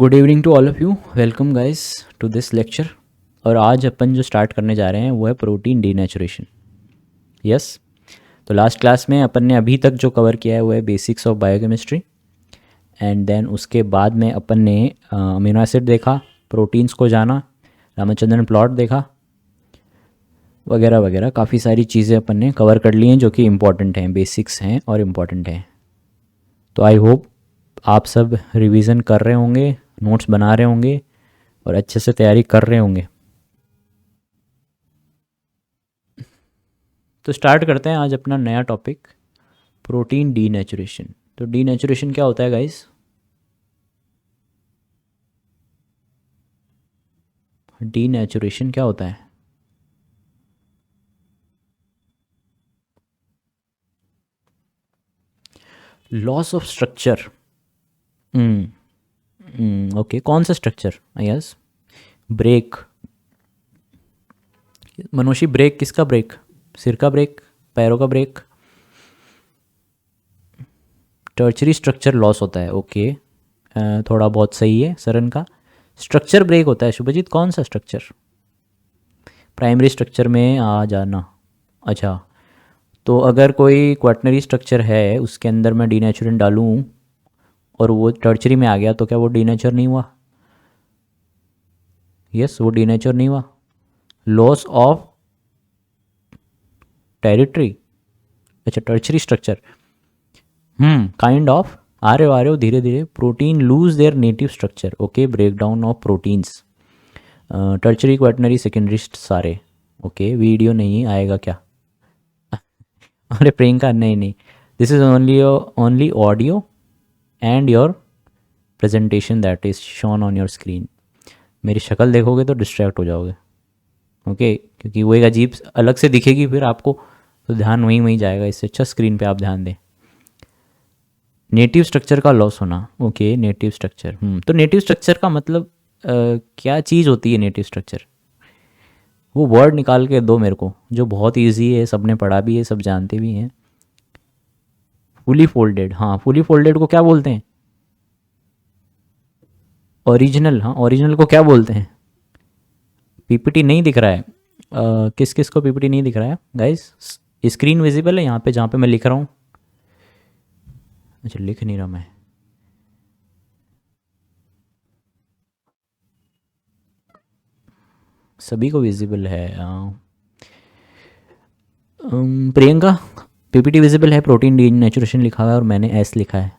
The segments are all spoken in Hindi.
Good evening to all of you, welcome guys to this lecture. और आज अपन जो स्टार्ट करने जा रहे हैं वो है प्रोटीन डीनेचुरेशन। यस, तो लास्ट क्लास में अपन ने अभी तक जो कवर किया है वो है basics of biochemistry. And then उसके बाद में अपन ने अमीनो एसिड देखा, प्रोटीन्स को जाना, रामचंद्रन प्लॉट देखा, वगैरह वगैरह। काफ़ी सारी चीज़ें अपन ने कवर कर ली हैं जो कि इम्पॉर्टेंट हैं, बेसिक्स हैं और इम्पॉर्टेंट हैं। तो आई होप आप सब रिवीजन कर रहे होंगे, नोट्स बना रहे होंगे और अच्छे से तैयारी कर रहे होंगे। तो स्टार्ट करते हैं आज अपना नया टॉपिक, प्रोटीन डीनेचुरेशन। तो डीनेचुरेशन क्या होता है गाइस? डीनेचुरेशन क्या होता है? Loss of structure. ओके, कौन सा structure? Yes, break. Manoshi, break किसका ब्रेक? सिर का ब्रेक, पैरों का ब्रेक? टर्चरी स्ट्रक्चर लॉस होता है। ओके, थोड़ा बहुत सही है सरन का। स्ट्रक्चर ब्रेक होता है। शुभजीत, कौन सा स्ट्रक्चर? प्राइमरी स्ट्रक्चर में आ जाना। अच्छा, तो अगर कोई क्वाटनरी स्ट्रक्चर है उसके अंदर मैं डीनेचुरेंट डालूँ और वो टर्चरी में आ गया तो क्या वो डीनेचर नहीं हुआ? यस, वो डीनेचर नहीं हुआ। Loss of territory. अच्छा, टर्चरी स्ट्रक्चर। Kind of. आ रहे हो धीरे धीरे। Protein lose their native structure. Okay, break down of proteins. Tertiary, quaternary, secondary सारे। ओके, वीडियो नहीं आएगा क्या? अरे प्रियंका, नहीं, this is only audio and your presentation that is shown on your screen. मेरी शक्ल देखोगे तो डिस्ट्रैक्ट हो जाओगे। ओके, क्योंकि वो एक अजीब अलग से दिखेगी फिर आपको, तो ध्यान वहीं जाएगा। इससे अच्छा स्क्रीन पे आप ध्यान दें। नेटिव स्ट्रक्चर का लॉस होना। Okay, native structure. तो नेटिव स्ट्रक्चर का मतलब क्या चीज़ होती है नेटिव स्ट्रक्चर? वो वर्ड निकाल के दो मेरे को, जो बहुत इजी है, सबने पढ़ा भी है, सब जानते भी हैं। Fully folded. हाँ, फुली फोल्डेड को क्या बोलते हैं? ओरिजिनल। हाँ, ओरिजिनल को क्या बोलते हैं? पीपीटी नहीं दिख रहा है? किस किस को पीपीटी नहीं दिख रहा है गाइस? स्क्रीन विजिबल है यहाँ पे जहाँ पे मैं लिख रहा हूँ? अच्छा, लिख नहीं रहा मैं। सभी को विजिबल है। प्रियंका, पीपीटी विजिबल है? प्रोटीन डीनेचुरेशन लिखा हुआ है और मैंने एस लिखा है।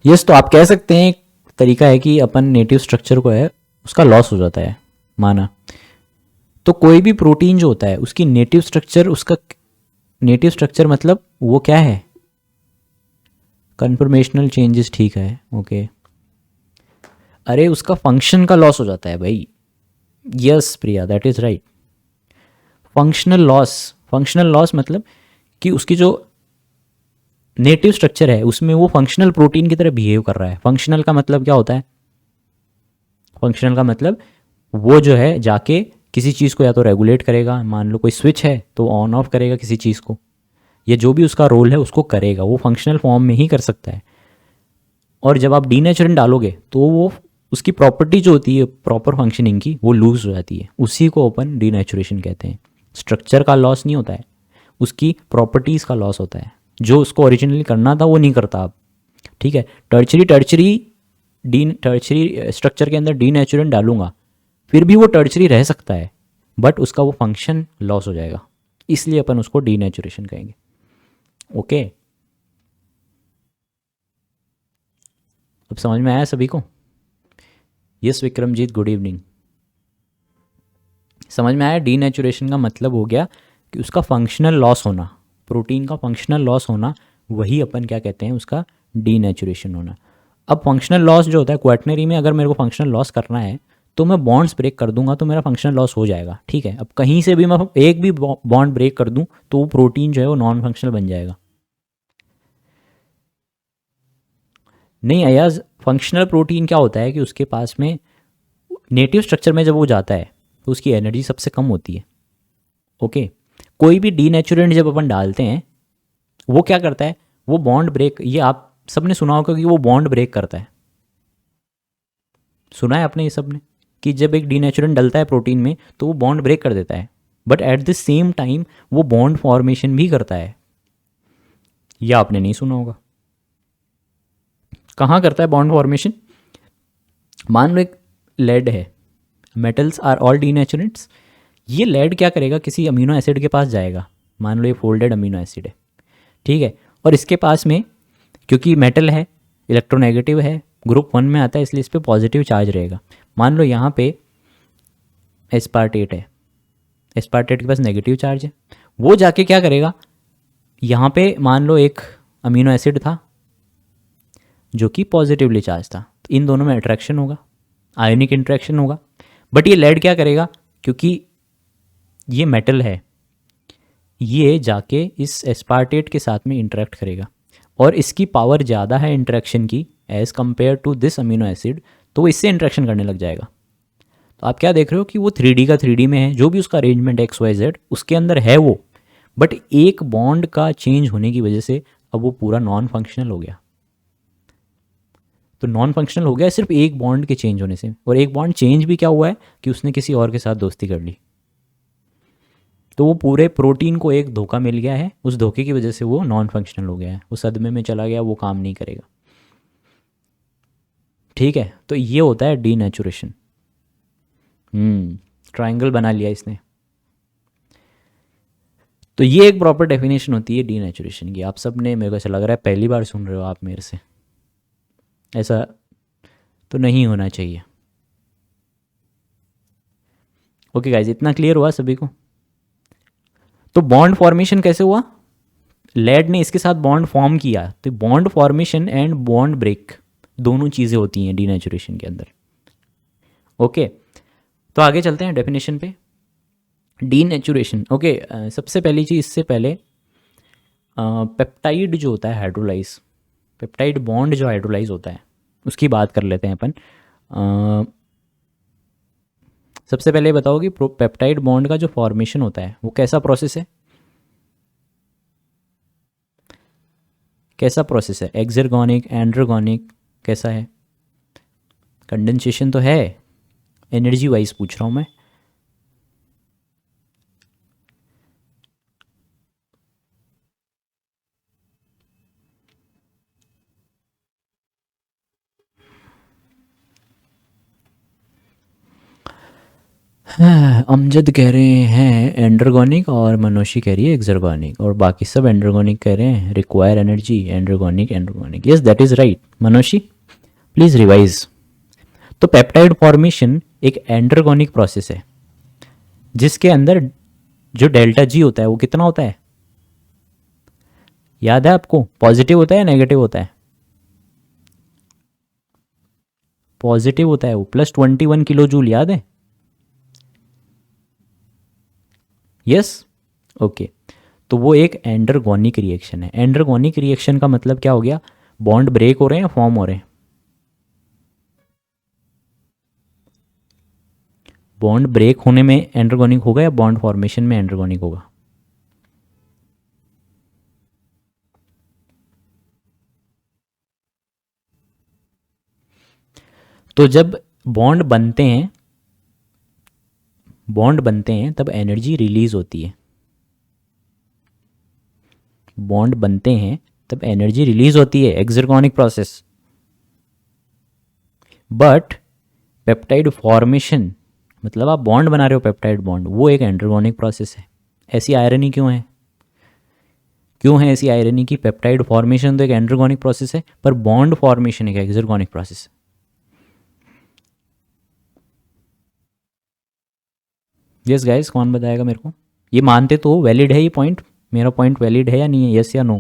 यस, तो आप कह सकते हैं एक तरीका है कि अपन नेटिव स्ट्रक्चर को है उसका लॉस हो जाता है, माना। तो कोई भी प्रोटीन जो होता है उसकी नेटिव स्ट्रक्चर, उसका नेटिव स्ट्रक्चर मतलब वो क्या है? Conformational changes. ठीक है, ओके। अरे उसका फंक्शन का लॉस हो जाता है भाई। Yes Priya, that is right. Functional loss. Functional loss मतलब कि उसकी जो नेटिव स्ट्रक्चर है उसमें वो फंक्शनल प्रोटीन की तरह बिहेव कर रहा है। फंक्शनल का मतलब क्या होता है? फंक्शनल का मतलब वो जो है जाके किसी चीज़ को या तो रेगुलेट करेगा, मान लो कोई स्विच है तो ऑन ऑफ करेगा किसी चीज़ को, या जो भी उसका रोल है उसको करेगा, वो फंक्शनल फॉर्म में ही कर सकता है। और जब आप डीनेचुरेंट डालोगे तो वो उसकी प्रॉपर्टी जो होती है प्रॉपर फंक्शनिंग की वो लूज हो जाती है। उसी को अपन डीनेचुरेशन कहते हैं। स्ट्रक्चर का लॉस नहीं होता है, उसकी प्रॉपर्टीज़ का लॉस होता है। जो उसको ओरिजिनली करना था वो नहीं करता आप। ठीक है, टर्चरी स्ट्रक्चर के अंदर डीनेचुरेंट डालूंगा फिर भी वो टर्चरी रह सकता है, बट उसका वो फंक्शन लॉस हो जाएगा, इसलिए अपन उसको डीनेचुरेशन कहेंगे। ओके, अब समझ में आया सभी को? Yes Vikramjit, good evening. समझ में आया? डीनेचुरेशन का मतलब हो गया कि उसका फंक्शनल लॉस होना, प्रोटीन का फंक्शनल लॉस होना, वही अपन क्या कहते हैं? उसका डीनेचुरेशन होना। अब फंक्शनल लॉस जो होता है क्वाटनरी में, अगर मेरे को फंक्शनल लॉस करना है तो मैं बॉन्ड्स ब्रेक कर दूंगा तो मेरा फंक्शनल लॉस हो जाएगा। ठीक है, अब कहीं से भी मैं एक भी बॉन्ड ब्रेक कर दूं तो वो प्रोटीन जो है वो नॉन फंक्शनल बन जाएगा। नहीं अयाज, फंक्शनल प्रोटीन क्या होता है कि उसके पास में नेटिव स्ट्रक्चर में जब वो जाता है तो उसकी एनर्जी सबसे कम होती है। ओके, कोई भी डीनेचुरेंट जब अपन डालते हैं वो क्या करता है? वो बॉन्ड ब्रेक, ये आप सबने सुना होगा कि वो बॉन्ड ब्रेक करता है, सुना है आपने ये सब ने, कि जब एक डीनेचुरेंट डलता है प्रोटीन में तो वो बॉन्ड ब्रेक कर देता है, but at the same time वो बॉन्ड फॉर्मेशन भी करता है। ये आपने नहीं सुना होगा। कहाँ करता है बॉन्ड फॉर्मेशन? मान लो एक लेड है, मेटल्स आर ऑल डीनेचुरेंट्स, ये लेड क्या करेगा, किसी अमीनो एसिड के पास जाएगा, मान लो ये फोल्डेड अमीनो एसिड है, ठीक है, और इसके पास में क्योंकि मेटल है, इलेक्ट्रोनेगेटिव है, ग्रुप 1 में आता है, इसलिए इस पर पॉजिटिव चार्ज रहेगा। मान लो यहाँ पे एस्पार्टेट है, एस्पार्टेट के पास नेगेटिव चार्ज है, वो जाके क्या करेगा, यहाँ पे मान लो एक अमीनो एसिड था जो कि पॉजिटिवली चार्ज था, तो इन दोनों में अट्रैक्शन होगा, आयोनिक इंट्रैक्शन होगा। बट ये लेड क्या करेगा, क्योंकि ये मेटल है, ये जाके इस एस्पार्टेट के साथ में इंटरेक्ट करेगा और इसकी पावर ज़्यादा है इंटरेक्शन की as compare to this amino acid, तो वो इससे इंटरेक्शन करने लग जाएगा। तो आप क्या देख रहे हो कि वो 3D का 3D में है, जो भी उसका अरेंजमेंट XYZ उसके अंदर है वो, बट एक बॉन्ड का चेंज होने की वजह से अब वो पूरा नॉन फंक्शनल हो गया। तो नॉन फंक्शनल हो गया सिर्फ एक बॉन्ड के चेंज होने से, और एक बॉन्ड चेंज भी क्या हुआ है कि उसने किसी और के साथ दोस्ती कर ली, तो वो पूरे प्रोटीन को एक धोखा मिल गया है, उस धोखे की वजह से वो नॉन फंक्शनल हो गया है, वो सदमे में चला गया, वो काम नहीं करेगा। ठीक है, तो ये होता है डीनेचुरेशन। ट्रायंगल बना लिया इसने। तो ये एक प्रॉपर डेफिनेशन होती है डीनेचुरेशन की। आप सब ने, मेरे को ऐसा लग रहा है पहली बार सुन रहे हो आप मेरे से, ऐसा तो नहीं होना चाहिए। ओके गाइज, इतना क्लियर हुआ सभी को? तो बॉन्ड फॉर्मेशन कैसे हुआ, लेड ने इसके साथ बॉन्ड फॉर्म किया, तो bond formation and bond break दोनों चीज़ें होती हैं डीनेचुरेशन के अंदर। ओके, तो आगे चलते हैं डेफिनेशन पे। डीनेचुरेशन, ओके, सबसे पहली चीज़, इससे पहले पेप्टाइड जो होता है हाइड्रोलाइज, पेप्टाइड बॉन्ड जो हाइड्रोलाइज होता है उसकी बात कर लेते हैं अपन। सबसे पहले बताओ कि पेप्टाइड बॉन्ड का जो फॉर्मेशन होता है वो कैसा प्रोसेस है, कैसा प्रोसेस है, एक्सर्गोनिक, एंड्रोगोनिक, कैसा है? कंडेंसेशन तो है, एनर्जी वाइज पूछ रहा हूँ मैं। अमजद कह रहे हैं एंड्रोगोनिक और मनोशी कह रही है एक्सर्गोनिक, और बाकी सब एंड्रोगोनिक कह रहे हैं, require energy endergonic endergonic. Yes, that is right Manoshi, please revise. तो पेप्टाइड फॉर्मेशन एक एंड्रोगोनिक प्रोसेस है जिसके अंदर जो डेल्टा जी होता है वो कितना होता है, याद है आपको? पॉजिटिव होता है या नेगेटिव होता है? पॉजिटिव होता है, वो +21 किलो जूल, याद है? Yes, okay. तो वो एक एंडरगोनिक रिएक्शन है। एंडरगोनिक रिएक्शन का मतलब क्या हो गया, बॉन्ड ब्रेक हो रहे हैं, फॉर्म हो रहे हैं। बॉन्ड ब्रेक होने में एंडरगोनिक होगा या बॉन्ड फॉर्मेशन में एंडरगोनिक होगा? तो जब बॉन्ड बनते हैं, बॉन्ड बनते हैं तब एनर्जी रिलीज होती है। बॉन्ड बनते हैं तब एनर्जी रिलीज होती है, एक्सर्गोनिक प्रोसेस। बट पेप्टाइड फॉर्मेशन, मतलब आप बॉन्ड बना रहे हो पेप्टाइड बॉन्ड, वो एक एंडरगोनिक प्रोसेस है। ऐसी आयरनी क्यों है, क्यों है ऐसी आयरनी की पेप्टाइड फॉर्मेशन तो एक एंडरगोनिक प्रोसेस है पर बॉन्ड फॉर्मेशन एक एक्सर्गोनिक प्रोसेस है। यस गाइस, कौन बताएगा मेरे को? ये मानते तो वैलिड है ये पॉइंट, मेरा पॉइंट वैलिड है या नहीं है, यस या नो?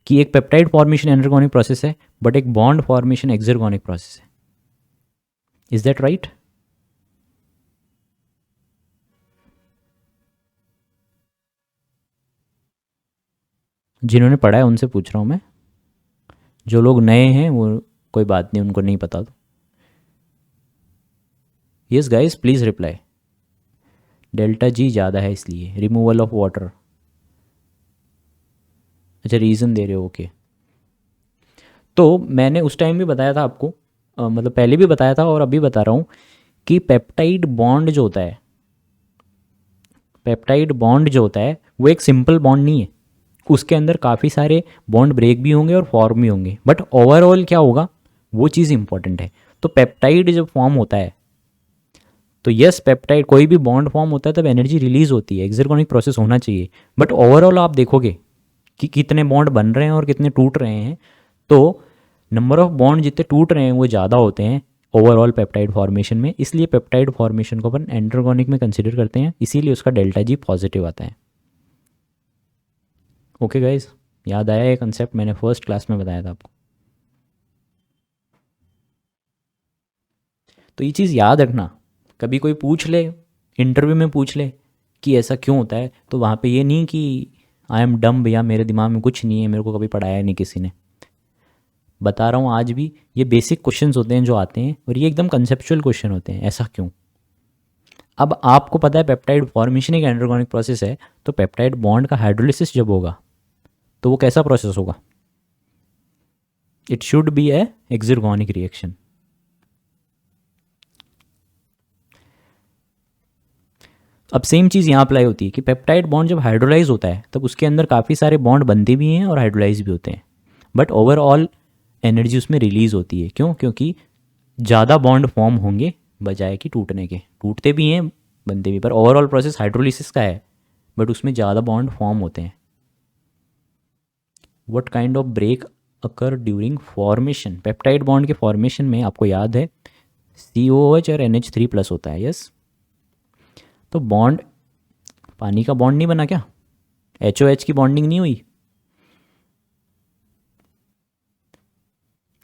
कि एक पेप्टाइड फॉर्मेशन एंडरगोनिक प्रोसेस है बट एक बॉन्ड फॉर्मेशन एक्सर्गोनिक प्रोसेस है। Is that right? जिन्होंने पढ़ा है उनसे पूछ रहा हूँ मैं, जो लोग नए हैं वो कोई बात नहीं, उनको नहीं पता तो। Yes guys, please reply. Delta G ज़्यादा है इसलिए, रिमूवल ऑफ वाटर। अच्छा रीज़न दे रहे हो, ओके। तो मैंने उस टाइम भी बताया था आपको, मतलब पहले भी बताया था और अभी बता रहा हूँ कि पेप्टाइड बॉन्ड जो होता है, पेप्टाइड बॉन्ड जो होता है वो एक सिंपल बॉन्ड नहीं है। उसके अंदर काफ़ी सारे बॉन्ड ब्रेक भी होंगे और फॉर्म भी होंगे, बट ओवरऑल क्या होगा वो चीज़ इंपॉर्टेंट है। तो पेप्टाइड जब फॉर्म होता है तो यस, पेप्टाइड कोई भी बॉन्ड फॉर्म होता है तब एनर्जी रिलीज होती है, एक्सर्गोनिक प्रोसेस होना चाहिए। बट ओवरऑल आप देखोगे कि कितने बॉन्ड बन रहे हैं और कितने टूट रहे हैं, तो नंबर ऑफ बॉन्ड जितने टूट रहे हैं वो ज़्यादा होते हैं ओवरऑल पेप्टाइड फॉर्मेशन में। इसलिए पेप्टाइड फॉर्मेशन को अपन एंडरगोनिक में कंसिडर करते हैं, इसीलिए उसका डेल्टा जी पॉजिटिव आता है। ओके गाइज, याद आया ये कंसेप्ट, मैंने फर्स्ट क्लास में बताया था आपको। तो ये चीज़ याद रखना, कभी कोई पूछ ले, इंटरव्यू में पूछ ले कि ऐसा क्यों होता है, तो वहाँ पे ये नहीं कि आई एम डम, या मेरे दिमाग में कुछ नहीं है, मेरे को कभी पढ़ाया नहीं किसी ने। बता रहा हूँ आज भी, ये बेसिक क्वेश्चंस होते हैं जो आते हैं और ये एकदम कंसेप्चुअल क्वेश्चन होते हैं, ऐसा क्यों। अब आपको पता है पेप्टाइड फॉर्मेशन एक एंडरगोनिक प्रोसेस है, तो पेप्टाइड बॉन्ड का हाइड्रोलिसिस जब होगा तो वो कैसा प्रोसेस होगा, it should be a exergonic reaction. अब सेम चीज़ यहाँ अप्लाई होती है कि पेप्टाइड बॉन्ड जब हाइड्रोलाइज होता है तब उसके अंदर काफ़ी सारे बॉन्ड बनते भी हैं और हाइड्रोलाइज भी होते हैं, बट ओवरऑल एनर्जी उसमें रिलीज होती है। क्यों? क्योंकि ज़्यादा बॉन्ड फॉर्म होंगे बजाय कि टूटने के, टूटते भी हैं बनते भी, पर ओवरऑल प्रोसेस हाइड्रोलिसिस का है, बट उसमें ज़्यादा बॉन्ड फॉर्म होते हैं। What kind of break occur during formation, peptide bond के फॉर्मेशन में आपको याद है COOH और NH3+ होता है, यस। तो बॉन्ड, पानी का बॉन्ड नहीं बना क्या, HOH की बॉन्डिंग नहीं हुई,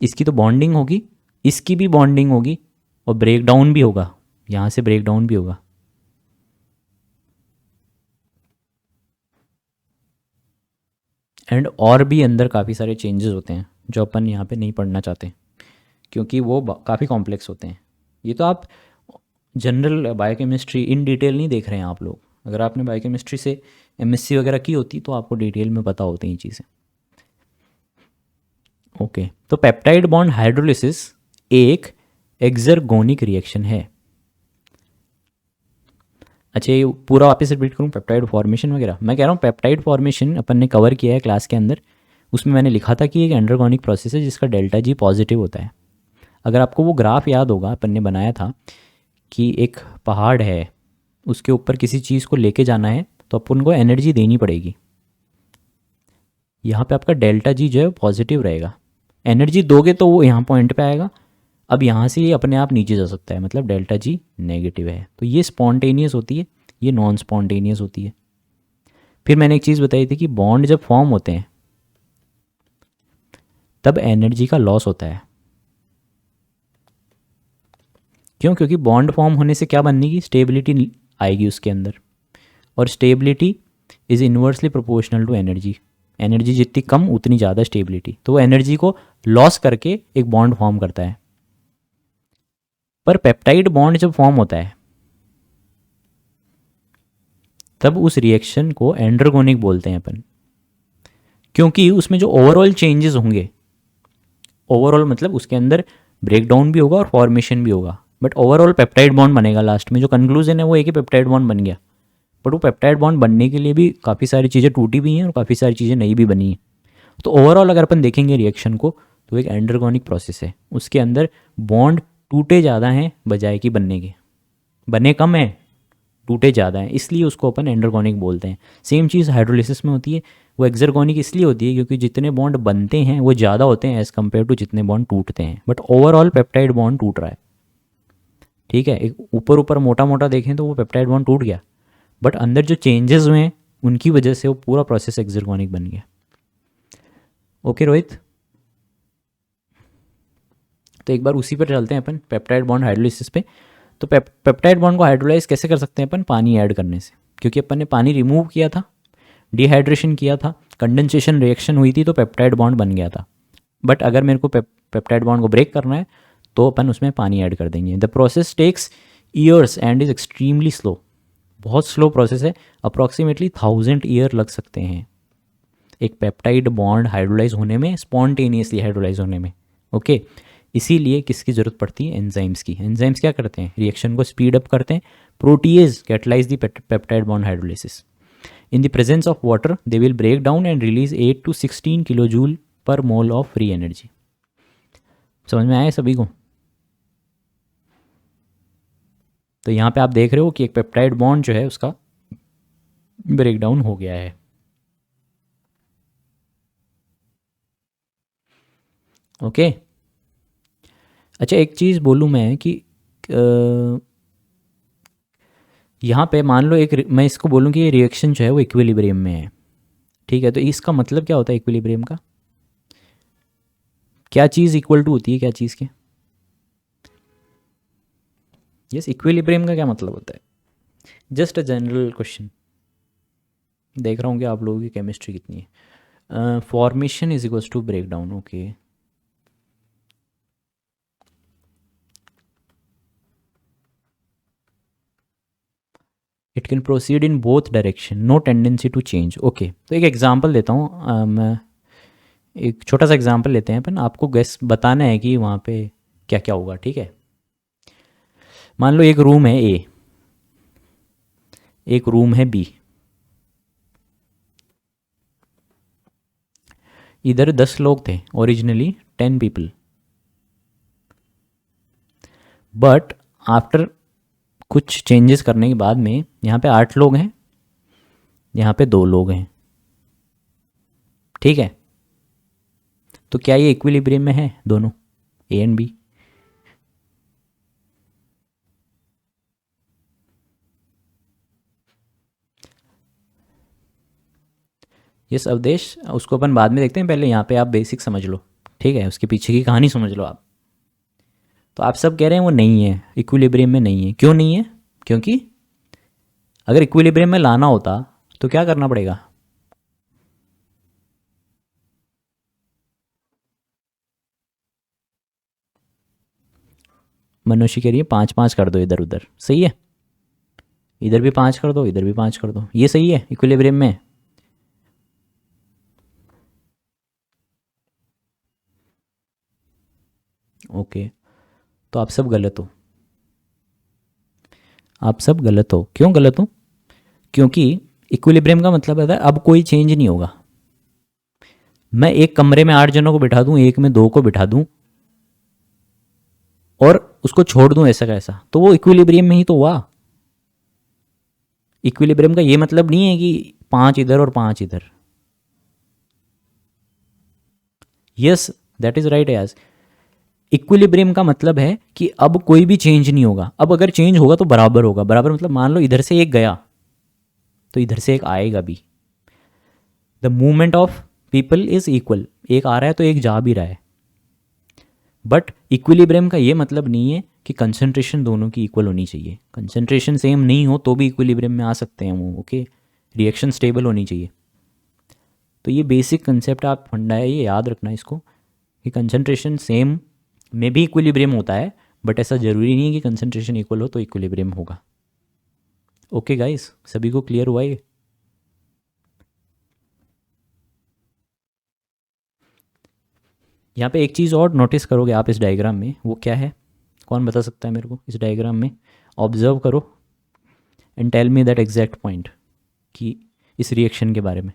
इसकी तो बॉन्डिंग होगी, इसकी भी बॉन्डिंग होगी और ब्रेक डाउन भी होगा, यहाँ से ब्रेक डाउन भी होगा। एंड और भी अंदर काफ़ी सारे चेंजेस होते हैं जो अपन यहाँ पे नहीं पढ़ना चाहते क्योंकि वो काफ़ी कॉम्प्लेक्स होते हैं। ये तो आप जनरल बायोकेमिस्ट्री इन डिटेल नहीं देख रहे हैं आप लोग, अगर आपने बायोकेमिस्ट्री से MSc वगैरह की होती तो आपको डिटेल में पता होती हैं चीज़ें। ओके, तो पेप्टाइड बॉन्ड हाइड्रोलिसिस एक एक्सर्गोनिक रिएक्शन है। अच्छा, ये पूरा वापस रिपीट करूँ, पेप्टाइड फॉर्मेशन वगैरह मैं कह रहा हूँ पेप्टाइड फॉर्मेशन अपन ने कवर किया है क्लास के अंदर, उसमें मैंने लिखा था कि एक एंडरगोनिक प्रोसेस है जिसका डेल्टा जी पॉजिटिव होता है। अगर आपको वो ग्राफ याद होगा अपन ने बनाया था कि एक पहाड़ है, उसके ऊपर किसी चीज़ को लेके जाना है तो अपन को एनर्जी देनी पड़ेगी, यहाँ पे आपका डेल्टा जी जो है पॉजिटिव रहेगा। एनर्जी दोगे तो वो यहाँ पॉइंट पे आएगा, अब यहाँ से ये अपने आप नीचे जा सकता है, मतलब डेल्टा जी नेगेटिव है। तो ये स्पॉन्टेनियस होती है, ये नॉन स्पॉन्टेनियस होती है। फिर मैंने एक चीज़ बताई थी कि बॉन्ड जब फॉर्म होते हैं तब एनर्जी का लॉस होता है। क्यों? क्योंकि बॉन्ड फॉर्म होने से क्या बनने की, स्टेबिलिटी आएगी उसके अंदर, और stability is inversely proportional to energy. Energy जितनी कम उतनी ज़्यादा स्टेबिलिटी, तो वो एनर्जी को लॉस करके एक बॉन्ड फॉर्म करता है। पर पेप्टाइड बॉन्ड जब फॉर्म होता है तब उस रिएक्शन को एंडरगोनिक बोलते हैं अपन, क्योंकि उसमें जो ओवरऑल चेंजेस होंगे, ओवरऑल मतलब उसके अंदर ब्रेक डाउन भी होगा और फॉर्मेशन भी होगा, बट ओवरऑल पेप्टाइड बॉन्ड बनेगा। लास्ट में जो कंक्लूजन है वो एक ही पेप्टाइड बॉन्ड बन गया, बट वो पेप्टाइड बॉन्ड बनने के लिए भी काफ़ी सारी चीज़ें टूटी भी हैं और काफ़ी सारी चीज़ें नई भी बनी हैं। तो ओवरऑल अगर अपन देखेंगे रिएक्शन को तो एक एंडरगोनिक प्रोसेस है, उसके अंदर बॉन्ड टूटे ज़्यादा हैं बजाय कि बनने के, बने कम हैं टूटे ज़्यादा हैं, इसलिए उसको अपन एंडरगोनिक बोलते हैं। सेम चीज़ हाइड्रोलिसिस में होती है, वो एक्सर्गोनिक इसलिए होती है क्योंकि जितने बॉन्ड बनते हैं वो ज़्यादा होते हैं एज़ कम्पेयर टू जितने बॉन्ड टूटते हैं, बट ओवरऑल पेप्टाइड बॉन्ड टूट रहा है। ठीक है, एक ऊपर ऊपर मोटा मोटा देखें तो वो पेप्टाइड बॉन्ड टूट गया, बट अंदर जो चेंजेस हुए हैं उनकी वजह से वो पूरा प्रोसेस एक्सर्गोनिक बन गया। ओके रोहित, तो एक बार उसी पर चलते हैं अपन, पेप्टाइड बॉन्ड हाइड्रोलिसिस पे। तो पेप्टाइड बॉन्ड को हाइड्रोलाइज कैसे कर सकते हैं अपन, पानी ऐड करने से, क्योंकि अपन ने पानी रिमूव किया था, डिहाइड्रेशन किया था, कंडेंसेशन रिएक्शन हुई थी तो पेप्टाइड बॉन्ड बन गया था। बट अगर मेरे को पेप्टाइड बॉन्ड को ब्रेक करना है तो अपन उसमें पानी ऐड कर देंगे। The process takes years and is extremely slow, बहुत स्लो प्रोसेस है, अप्रॉक्सीमेटली 1000 ईयर लग सकते हैं। एक पेप्टाइड बॉन्ड हाइड्रोलाइज होने में, स्पॉन्टेनियसली हाइड्रोलाइज होने में। ओके, इसीलिए किसकी ज़रूरत पड़ती है? एंजाइम्स की। एंजाइम्स क्या करते हैं? रिएक्शन को स्पीड अप करते हैं। Protease catalyse the peptide bond hydrolysis. In the presence of water they will break down and release 8 to 16 kilojoule per mole of free energy. समझ में आया सभी को? तो यहाँ पे आप देख रहे हो कि एक पेप्टाइड बॉन्ड जो है उसका ब्रेक डाउन हो गया है। ओके, अच्छा एक चीज़ बोलूँ मैं कि यहाँ पे मान लो मैं इसको बोलूँ कि ये रिएक्शन जो है वो इक्विलिब्रियम में है, ठीक है? तो इसका मतलब क्या होता है इक्विलिब्रियम का? क्या चीज़ इक्वल टू होती है क्या चीज़ के? यस, इक्विलिब्रियम का क्या मतलब होता है? Just a general question. देख रहा हूँ कि आप लोगों की केमिस्ट्री कितनी है। Formation is equals to break down. Okay, it can proceed in both direction, no tendency to change. Okay, तो एक एग्जांपल देता हूँ। मैं एक छोटा सा एग्जांपल लेते हैं अपन, आपको गेस बताना है कि वहाँ पे क्या क्या होगा, ठीक है? मान लो एक रूम है ए, एक रूम है बी। इधर 10 लोग थे ओरिजिनली, 10 पीपल, बट आफ्टर कुछ चेंजेस करने के बाद में यहाँ पे 8 लोग हैं, यहाँ पे 2 लोग हैं, ठीक है? तो क्या ये इक्विलिब्रियम में है दोनों, A and B? Yes Avdesh, उसको अपन बाद में देखते हैं, पहले यहाँ पे आप बेसिक समझ लो, ठीक है? उसके पीछे की कहानी समझ लो आप। तो आप सब कह रहे हैं वो नहीं है, इक्विलिब्रियम में नहीं है। क्यों नहीं है? क्योंकि अगर इक्विलिब्रियम में लाना होता तो क्या करना पड़ेगा? मनुष्य कह रही है 5-5 कर दो इधर उधर, सही है? इधर भी 5 कर दो, इधर भी 5 कर दो, ये सही है इक्विलिब्रियम में? ओके, तो आप सब गलत हो। आप सब गलत हो। क्यों गलत हो? क्योंकि इक्विलिब्रियम का मतलब है अब कोई चेंज नहीं होगा। मैं एक कमरे में 8 जनों को बिठा दूं, एक में 2 को बिठा दूं और उसको छोड़ दूं ऐसा कैसा, तो वो इक्विलिब्रियम में ही तो हुआ। इक्विलिब्रियम का ये मतलब नहीं है कि 5 इधर और 5 इधर। यस, दैट इज राइट याज। इक्विलिब्रियम का मतलब है कि अब कोई भी चेंज नहीं होगा। अब अगर चेंज होगा तो बराबर होगा। बराबर मतलब मान लो इधर से एक गया तो इधर से एक आएगा भी। The movement of people is equal, एक आ रहा है तो एक जा भी रहा है। बट इक्विलिब्रियम का ये मतलब नहीं है कि कंसंट्रेशन दोनों की इक्वल होनी चाहिए। कंसंट्रेशन सेम नहीं हो तो भी इक्विलिब्रियम में आ सकते हैं वो। ओके, रिएक्शन स्टेबल होनी चाहिए। तो ये बेसिक कंसेप्ट आप फंडा है, ये याद रखना इसको, कि कंसंट्रेशन सेम में भी इक्विलिब्रियम होता है, बट ऐसा ज़रूरी नहीं है कि कंसंट्रेशन इक्वल हो तो इक्विलिब्रियम होगा। ओके गाइस, सभी को क्लियर हुआ ये? यहाँ पे एक चीज़ और नोटिस करोगे आप इस डायग्राम में, वो क्या है? कौन बता सकता है मेरे को? इस डायग्राम में ऑब्जर्व करो and tell me that exact point कि इस रिएक्शन के बारे में।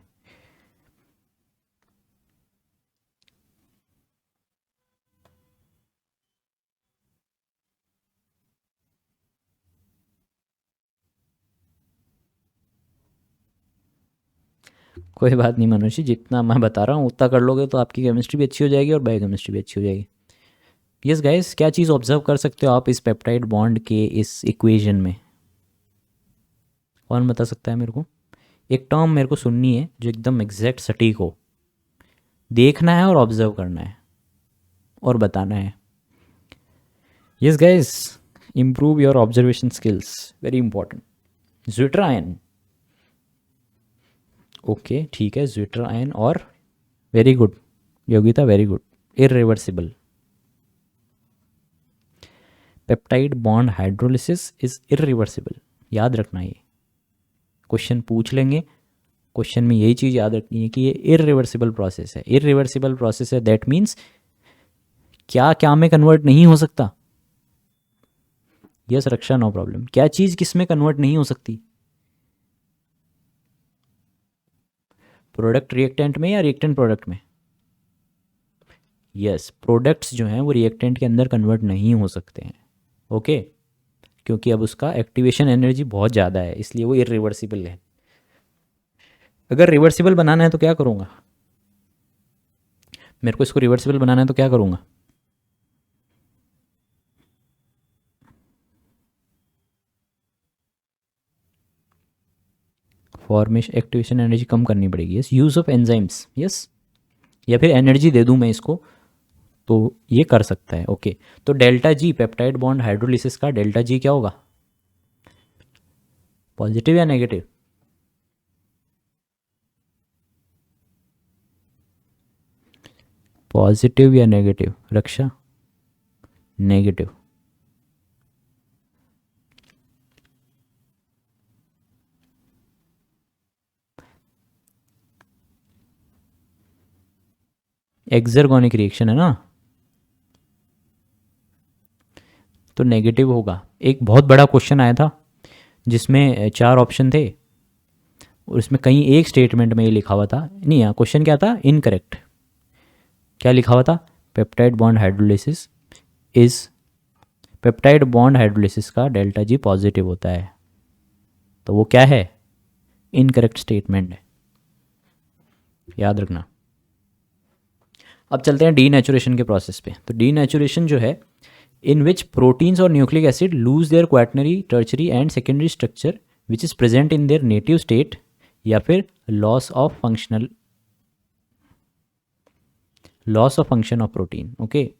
कोई बात नहीं मनुष्य, जितना मैं बता रहा हूँ उतना कर लोगे तो आपकी केमिस्ट्री भी अच्छी हो जाएगी और बायोकेमिस्ट्री भी अच्छी हो जाएगी। यस गाइस, क्या चीज़ ऑब्जर्व कर सकते हो आप इस पेप्टाइड बॉन्ड के इस इक्वेशन में? कौन बता सकता है मेरे को? एक टर्म मेरे को सुननी है जो एकदम एग्जैक्ट सटीक हो। देखना है और ऑब्जर्व करना है और बताना है। Yes guys, improve your observation skills, very important. Zwitter ion, okay ठीक है, ज्विटर आयन। और very good Yogita, very good. Irreversible, peptide bond hydrolysis is irreversible. याद रखना, ये क्वेश्चन पूछ लेंगे क्वेश्चन में यही चीज़ याद रखनी है कि ये इरिवर्सिबल प्रोसेस है। इरिवर्सिबल प्रोसेस है दैट मीन्स क्या क्या में कन्वर्ट नहीं हो सकता। यस रक्षा, नो प्रॉब्लम। क्या चीज़ किस में कन्वर्ट नहीं हो सकती? प्रोडक्ट रिएक्टेंट में या रिएक्टेंट प्रोडक्ट में? यस, प्रोडक्ट्स जो हैं वो रिएक्टेंट के अंदर कन्वर्ट नहीं हो सकते हैं। ओके, क्योंकि अब उसका एक्टिवेशन एनर्जी बहुत ज़्यादा है, इसलिए वो इरिवर्सिबल है। अगर रिवर्सिबल बनाना है तो क्या करूँगा? मेरे को इसको रिवर्सिबल बनाना है तो क्या करूँगा? फॉर्मेशन एक्टिवेशन एनर्जी कम करनी पड़ेगी। Yes, use of enzymes. Yes, या फिर एनर्जी दे दूँ मैं इसको तो ये कर सकता है। ओके, तो delta G peptide bond hydrolysis का डेल्टा जी क्या होगा? पॉजिटिव या नेगेटिव? पॉजिटिव या नेगेटिव रक्षा? नेगेटिव। एक्सर्गोनिक रिएक्शन है ना, तो नेगेटिव होगा। एक बहुत बड़ा क्वेश्चन आया था जिसमें 4 ऑप्शन थे और इसमें कहीं एक स्टेटमेंट में ये लिखा हुआ था, नहीं क्वेश्चन क्या था? इनकरेक्ट। क्या लिखा हुआ था? Peptide bond hydrolysis is, peptide bond hydrolysis का डेल्टा जी पॉजिटिव होता है। तो वो क्या है? इनकरेक्ट स्टेटमेंट है, याद रखना। अब चलते हैं डीनेचुरेशन के प्रोसेस पे। तो डीनेचुरेशन जो है, इन विच प्रोटीन्स और nucleic acid lose their quaternary, tertiary and secondary structure which is present in their native state, या फिर loss of function of protein. Okay,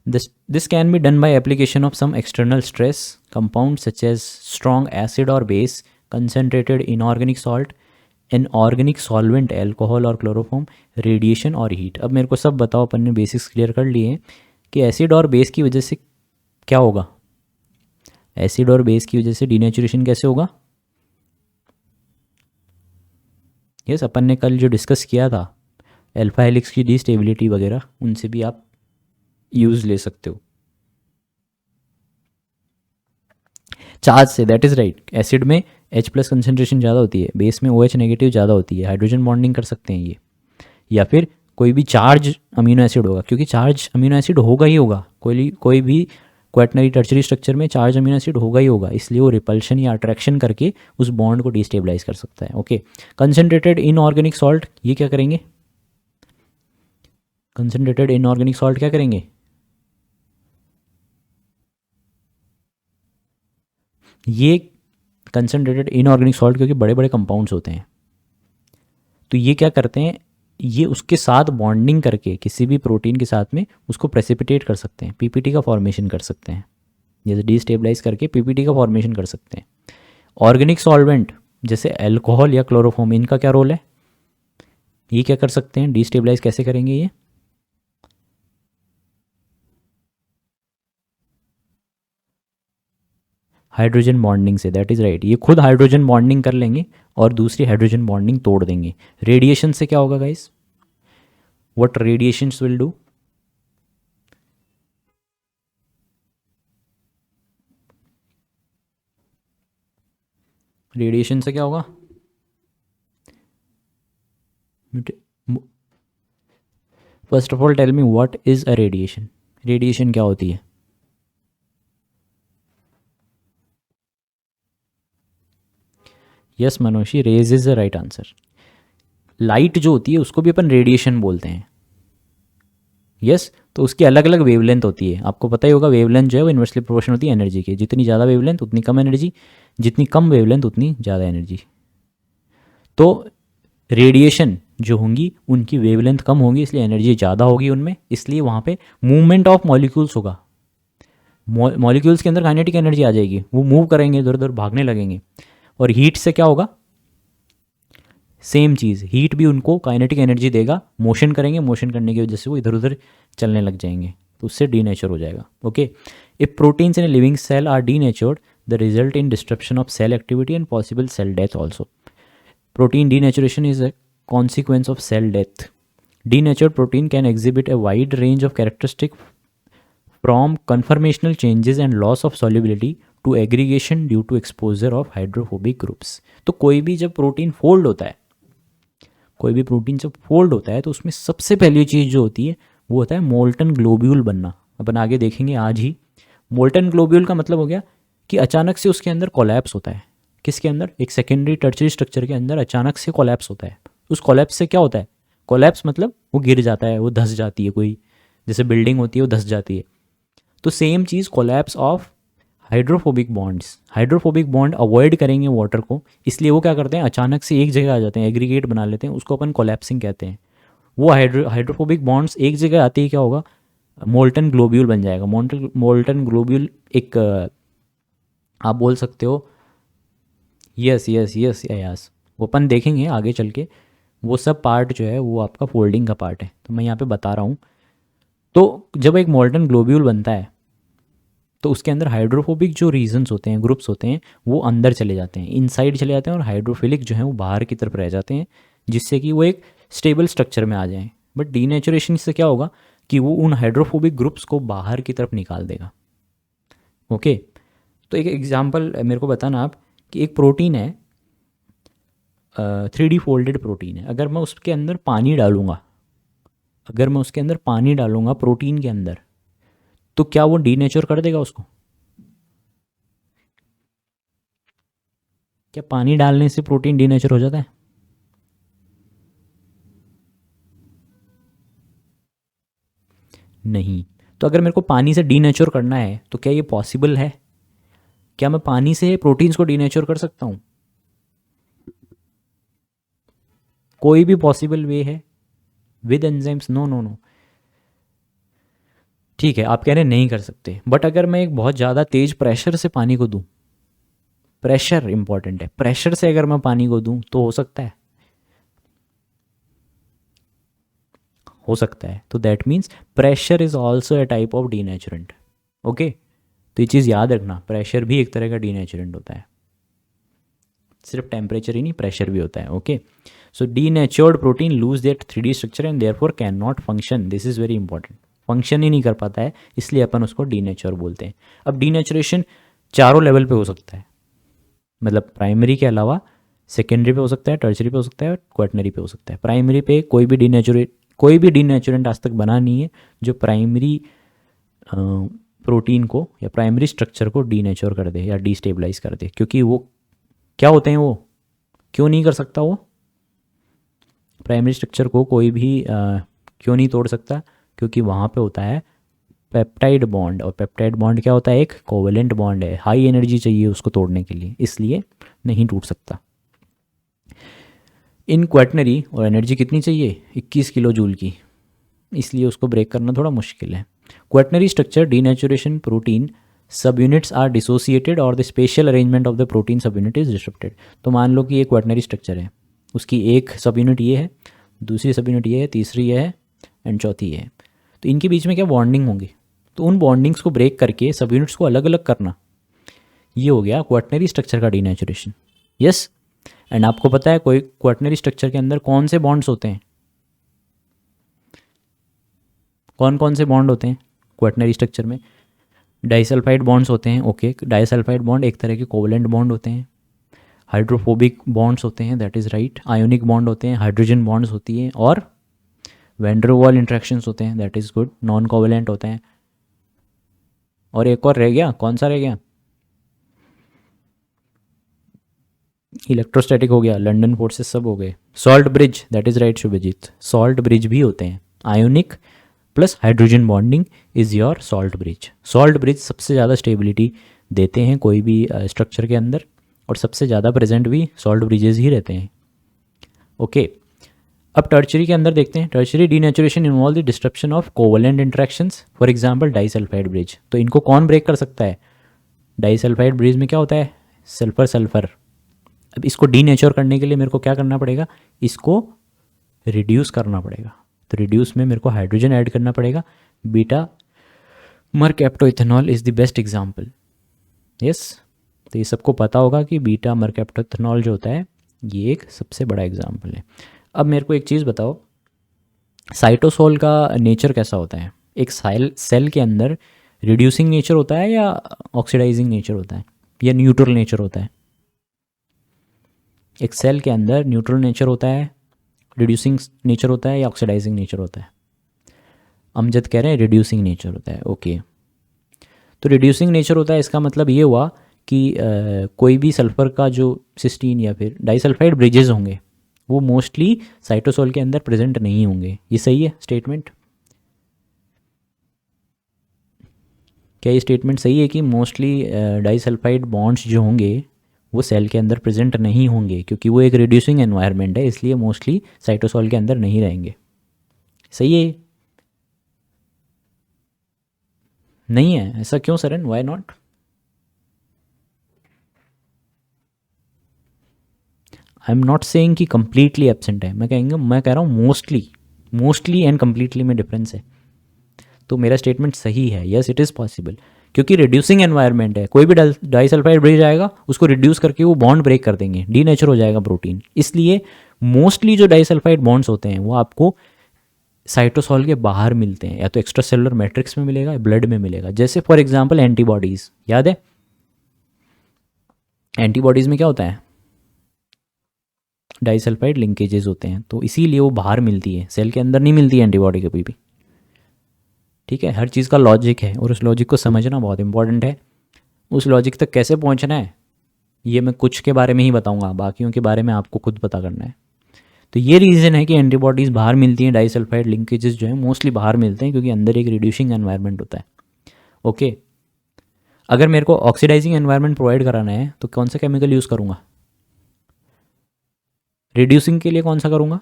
this can be done by application of some external stress compounds such as strong acid or base, concentrated inorganic salt, inorganic solvent alcohol और क्लोरोफॉर्म, रेडिएशन और हीट। अब मेरे को सब बताओ, अपन ने बेसिक्स क्लियर कर लिए हैं कि एसिड और बेस की वजह से क्या होगा। एसिड और बेस की वजह से डीनेचुरेशन कैसे होगा? यस, अपन ने कल जो डिस्कस किया था अल्फा हेलिक्स की डिस्टेबिलिटी वगैरह, उनसे भी आप यूज़ ले सकते हो। चार्ज से, दैट इज़ राइट। एसिड में H+ कंसनट्रेशन ज़्यादा होती है, बेस में OH नेगेटिव ज़्यादा होती है, हाइड्रोजन बॉन्डिंग कर सकते हैं ये। या फिर कोई भी चार्ज अमीनो एसिड होगा, क्योंकि चार्ज अमीनो एसिड होगा ही होगा, कोई भी क्वाटनरी टर्चरी स्ट्रक्चर में चार्ज अमीनो एसिड होगा ही होगा, इसलिए वो रिपल्शन या अट्रैक्शन करके उस बॉन्ड को डिस्टेबलाइज कर सकता है। ओके, कंसनट्रेटेड इनऑर्गेनिक सॉल्ट, ये क्या करेंगे? कंसनट्रेटेड इनऑर्गेनिक सॉल्ट क्या करेंगे? ये कंसनट्रेटेड इनऑर्गेनिक सॉल्ट, क्योंकि बड़े बड़े कंपाउंड्स होते हैं, तो ये क्या करते हैं, ये उसके साथ बॉन्डिंग करके किसी भी प्रोटीन के साथ में उसको प्रेसिपिटेट कर सकते हैं, पीपीटी का फॉर्मेशन कर सकते हैं। जैसे डिस्टेबलाइज करके पीपीटी का फॉर्मेशन कर सकते हैं। ऑर्गेनिक सॉल्वेंट जैसे अल्कोहल या क्लोरोफॉर्म, इनका क्या रोल है? ये क्या कर सकते हैं? डिस्टेबलाइज कैसे करेंगे ये? हाइड्रोजन बॉन्डिंग से, दैट इज़ राइट। ये खुद हाइड्रोजन बॉन्डिंग कर लेंगे और दूसरी हाइड्रोजन बॉन्डिंग तोड़ देंगे। रेडिएशन से क्या होगा guys? What radiations will do? Radiation से क्या होगा? First of all tell me what is a radiation. Radiation क्या होती है? Yes Manoshi, rays is the right answer. Light जो होती है उसको भी अपन रेडिएशन बोलते हैं। यस, तो उसकी अलग अलग वेवलेंथ होती है, आपको पता ही होगा। वेवलेंथ जो है वो इन्वर्सली प्रोपोर्शनल होती है एनर्जी की, जितनी ज़्यादा वेवलेंथ उतनी कम एनर्जी, जितनी कम वेवलेंथ उतनी ज़्यादा एनर्जी। तो रेडिएशन जो होंगी उनकी वेवलेंथ कम होगी, इसलिए एनर्जी ज़्यादा होगी उनमें, इसलिए वहाँ पे मूवमेंट ऑफ मॉलिक्यूल्स होगा। मॉलिक्यूल्स के अंदर काइनेटिक एनर्जी आ जाएगी, वो मूव करेंगे, इधर उधर भागने लगेंगे। और हीट से क्या होगा? सेम चीज़, हीट भी उनको काइनेटिक एनर्जी देगा, मोशन करेंगे, मोशन करने की वजह से वो इधर उधर चलने लग जाएंगे, तो उससे डीनेचर हो जाएगा। Okay, if proteins in a living cell are denatured the result in disruption of cell activity and possible cell death also. Protein denaturation is a consequence of cell death. Denatured protein can exhibit a wide range of characteristics from conformational changes and loss of solubility to aggregation due to exposure of hydrophobic groups. तो कोई भी जब प्रोटीन फोल्ड होता है, कोई भी प्रोटीन जब फोल्ड होता है तो उसमें सबसे पहली चीज़ जो होती है वो होता है मोल्टन ग्लोब्यूल बनना. अपन आगे देखेंगे आज ही. मोल्टन ग्लोब्यूल का मतलब हो गया कि अचानक से उसके अंदर कोलैप्स होता है. किसके अंदर? एक सेकेंडरी टर्चरी स्ट्रक्चर के अंदर अचानक से कोलैप्स होता है. उस कोलैप्स से क्या होता है? कोलैप्स मतलब वो गिर जाता है, वो धंस जाती है, कोई जैसे बिल्डिंग होती है वो धंस जाती है. तो same cheese collapse of hydrophobic bonds. Hydrophobic bond avoid करेंगे वाटर को, इसलिए वो क्या करते हैं, अचानक से एक जगह आ जाते हैं, एग्रीगेट बना लेते हैं, उसको अपन कोलैप्सिंग कहते हैं. वो हाइड्रोफोबिक बॉन्ड्स एक जगह आते ही क्या होगा, मोल्टन ग्लोब्यूल बन जाएगा. मोल्टन ग्लोब्यूल एक आप बोल सकते हो, यस यस यस यस, वो अपन देखेंगे आगे चल के. वो सब पार्ट जो है वो आपका फोल्डिंग का पार्ट है, तो मैं यहाँ पे बता रहा हूँ. तो जब एक मोल्टन ग्लोब्यूल बनता है तो उसके अंदर हाइड्रोफोबिक जो रीजन्स होते हैं, ग्रुप्स होते हैं, वो अंदर चले जाते हैं, इनसाइड चले जाते हैं, और हाइड्रोफिलिक जो है वो बाहर की तरफ रह जाते हैं, जिससे कि वो एक स्टेबल स्ट्रक्चर में आ जाएं. बट डीनेचुरेशन से क्या होगा कि वो उन हाइड्रोफोबिक ग्रुप्स को बाहर की तरफ निकाल देगा. ओके. तो एक एग्जांपल मेरे को बताना आप कि एक प्रोटीन है, 3D फोल्डेड प्रोटीन है. अगर मैं उसके अंदर पानी डालूँगा, प्रोटीन के अंदर, तो क्या वो डीनेचर कर देगा उसको? क्या पानी डालने से प्रोटीन डीनेचर हो जाता है? नहीं. तो अगर मेरे को पानी से डीनेचर करना है तो क्या ये पॉसिबल है? क्या मैं पानी से प्रोटीन्स को डीनेचर कर सकता हूँ? कोई भी पॉसिबल वे है with enzymes? No no no. ठीक है, आप कह रहे हैं नहीं कर सकते, बट अगर मैं एक बहुत ज़्यादा तेज प्रेशर से पानी को दूं, प्रेशर इंपॉर्टेंट है, प्रेशर से अगर मैं पानी को दूं तो हो सकता है, तो that means pressure is also a type of denaturant. Okay. तो ये चीज़ याद रखना, प्रेशर भी एक तरह का डीनेचुरेंट होता है. सिर्फ टेम्परेचर ही नहीं, प्रेशर भी होता है. Okay. So denatured protein lose their 3D structure and therefore can not function. This is very important. Function ही नहीं कर पाता है, इसलिए अपन उसको डीनेचर बोलते हैं. अब डीनेचुरेशन चारों लेवल पे हो सकता है, मतलब प्राइमरी के अलावा सेकेंडरी पे हो सकता है, टर्शरी पे हो सकता है, क्वाटनरी पे हो सकता है. प्राइमरी पे कोई भी डीनेचुरेंट आज तक बना नहीं है जो प्राइमरी प्रोटीन को या प्राइमरी स्ट्रक्चर को डीनेचर कर दे या डीस्टेबलाइज कर दे. क्योंकि वो क्या होते हैं, वो क्यों नहीं कर सकता? वो प्राइमरी स्ट्रक्चर को कोई भी क्यों नहीं तोड़ सकता? क्योंकि वहाँ पे होता है पेप्टाइड बॉन्ड, और पेप्टाइड बॉन्ड क्या होता है? एक कोवेलेंट बॉन्ड है. हाई एनर्जी चाहिए उसको तोड़ने के लिए, इसलिए नहीं टूट सकता. इन क्वाटनरी, और एनर्जी कितनी चाहिए? 21 किलो जूल की, इसलिए उसको ब्रेक करना थोड़ा मुश्किल है. क्वाटनरी स्ट्रक्चर डीनेचुरेशन प्रोटीन सब यूनिट्स आर डिसोसिएटेड और the special arrangement of the protein सब यूनिट इज डिस्ट्रप्टेड. तो मान लो कि ये क्वाटनरी स्ट्रक्चर है, उसकी एक सब यूनिट ये है, दूसरी सब यूनिट ये है, तीसरी ये है, एंड चौथी ये है. तो इनके बीच में क्या बॉन्डिंग होंगी? तो उन बॉन्डिंग्स को ब्रेक करके सब यूनिट्स को अलग अलग करना, ये हो गया क्वाटनरी स्ट्रक्चर का डीनेचुरेशन. यस. एंड आपको पता है कोई क्वाटनरी स्ट्रक्चर के अंदर कौन से बॉन्ड्स होते हैं? कौन कौन से बॉन्ड होते हैं क्वाटनरी स्ट्रक्चर में? डाइसल्फाइड बॉन्ड्स होते हैं. ओके. डाइसल्फाइड बॉन्ड एक तरह के कोवेलेंट बॉन्ड होते हैं. हाइड्रोफोबिक बॉन्ड्स होते हैं, that is right. Ionic bond होते हैं, हाइड्रोजन बॉन्ड्स होती हैं, और वैंडरवाल इंट्रैक्शंस होते हैं, that is good. Non covalent होते हैं. और एक और रह गया, कौन सा रह गया? इलेक्ट्रोस्टैटिक हो गया, लंडन फोर्सेस सब हो गए. Salt bridge, that is right Shubhajit. Salt bridge भी होते हैं. Ionic plus hydrogen bonding is your salt bridge. Salt bridge सबसे ज़्यादा स्टेबिलिटी देते हैं कोई भी स्ट्रक्चर के अंदर, और सबसे ज़्यादा प्रेजेंट भी सॉल्ट ब्रिजेस ही रहते हैं. ओके. अब टर्चरी के अंदर देखते हैं. Tertiary denaturation involve the disruption of covalent interactions, for example disulphide bridge. तो इनको कौन ब्रेक कर सकता है? डाइसल्फाइड ब्रिज में क्या होता है? Sulphur sulphur. अब इसको डीनेचर करने के लिए मेरे को क्या करना पड़ेगा? इसको रिड्यूस करना पड़ेगा. तो रिड्यूस में मेरे को हाइड्रोजन ऐड करना पड़ेगा. Beta mercaptoethanol is the best example. Yes. तो ये सबको पता होगा कि बीटा मरकैप्टोथेनॉल जो होता है ये एक सबसे बड़ा एग्जाम्पल है। अब मेरे को एक चीज़ बताओ, साइटोसोल का नेचर कैसा होता है? एक सेल के अंदर रिड्यूसिंग नेचर होता है या ऑक्सीडाइजिंग नेचर होता है या न्यूट्रल नेचर होता है? एक सेल के अंदर न्यूट्रल नेचर होता है, रिड्यूसिंग नेचर होता है या ऑक्सीडाइजिंग नेचर होता है? अमजद कह रहे हैं रिड्यूसिंग नेचर होता है। ओके, तो रिड्यूसिंग नेचर होता है, इसका मतलब ये हुआ कि कोई भी सल्फ़र का जो सिस्टीन या फिर डाइसल्फाइड ब्रिजेस होंगे वो मोस्टली साइटोसोल के अंदर प्रेजेंट नहीं होंगे। ये सही है स्टेटमेंट? क्या ये स्टेटमेंट सही है कि मोस्टली डाइसल्फाइड बॉन्ड्स जो होंगे वो सेल के अंदर प्रेजेंट नहीं होंगे, क्योंकि वो एक रिड्यूसिंग एनवायरनमेंट है, इसलिए मोस्टली साइटोसोल के अंदर नहीं रहेंगे? सही है? नहीं है? ऐसा क्यों Saran, why not? I am not saying कि कंप्लीटली एब्सेंट है, मैं कह रहा हूँ मोस्टली एंड कंप्लीटली में डिफरेंस है। तो मेरा स्टेटमेंट सही है, यस इट इज़ पॉसिबल, क्योंकि रिड्यूसिंग एनवायरनमेंट है। कोई भी डाइसल्फाइड ब्रिज आएगा उसको रिड्यूस करके वो बॉन्ड ब्रेक कर देंगे, डीनेचर हो जाएगा प्रोटीन। इसलिए मोस्टली जो डाइसल्फाइड बॉन्ड्स होते हैं वो आपको साइटोसोल के बाहर मिलते हैं, या तो एक्स्ट्रा सेलुलर मैट्रिक्स में मिलेगा या ब्लड में मिलेगा। जैसे फॉर एग्जांपल एंटीबॉडीज़, याद है एंटीबॉडीज़ में क्या होता है? डाइसल्फाइड लिंकेजेस होते हैं, तो इसीलिए वो बाहर मिलती है, सेल के अंदर नहीं मिलती है एंटीबॉडी कभी भी। ठीक है, हर चीज़ का लॉजिक है और उस लॉजिक को समझना बहुत इंपॉर्टेंट है। उस लॉजिक तक कैसे पहुंचना है ये मैं कुछ के बारे में ही बताऊंगा, बाकियों के बारे में आपको खुद पता करना है। तो ये रीज़न है कि एंटीबॉडीज़ बाहर मिलती हैं, डाइसल्फाइड लिंकेजेस जो है मोस्टली बाहर मिलते हैं, क्योंकि अंदर एक रिड्यूसिंग एनवायरनमेंट होता है। ओके, अगर मेरे को ऑक्सीडाइजिंग एनवायरनमेंट प्रोवाइड कराना है तो कौन सा केमिकल यूज़ करूँगा? रिड्यूसिंग के लिए कौन सा करूँगा?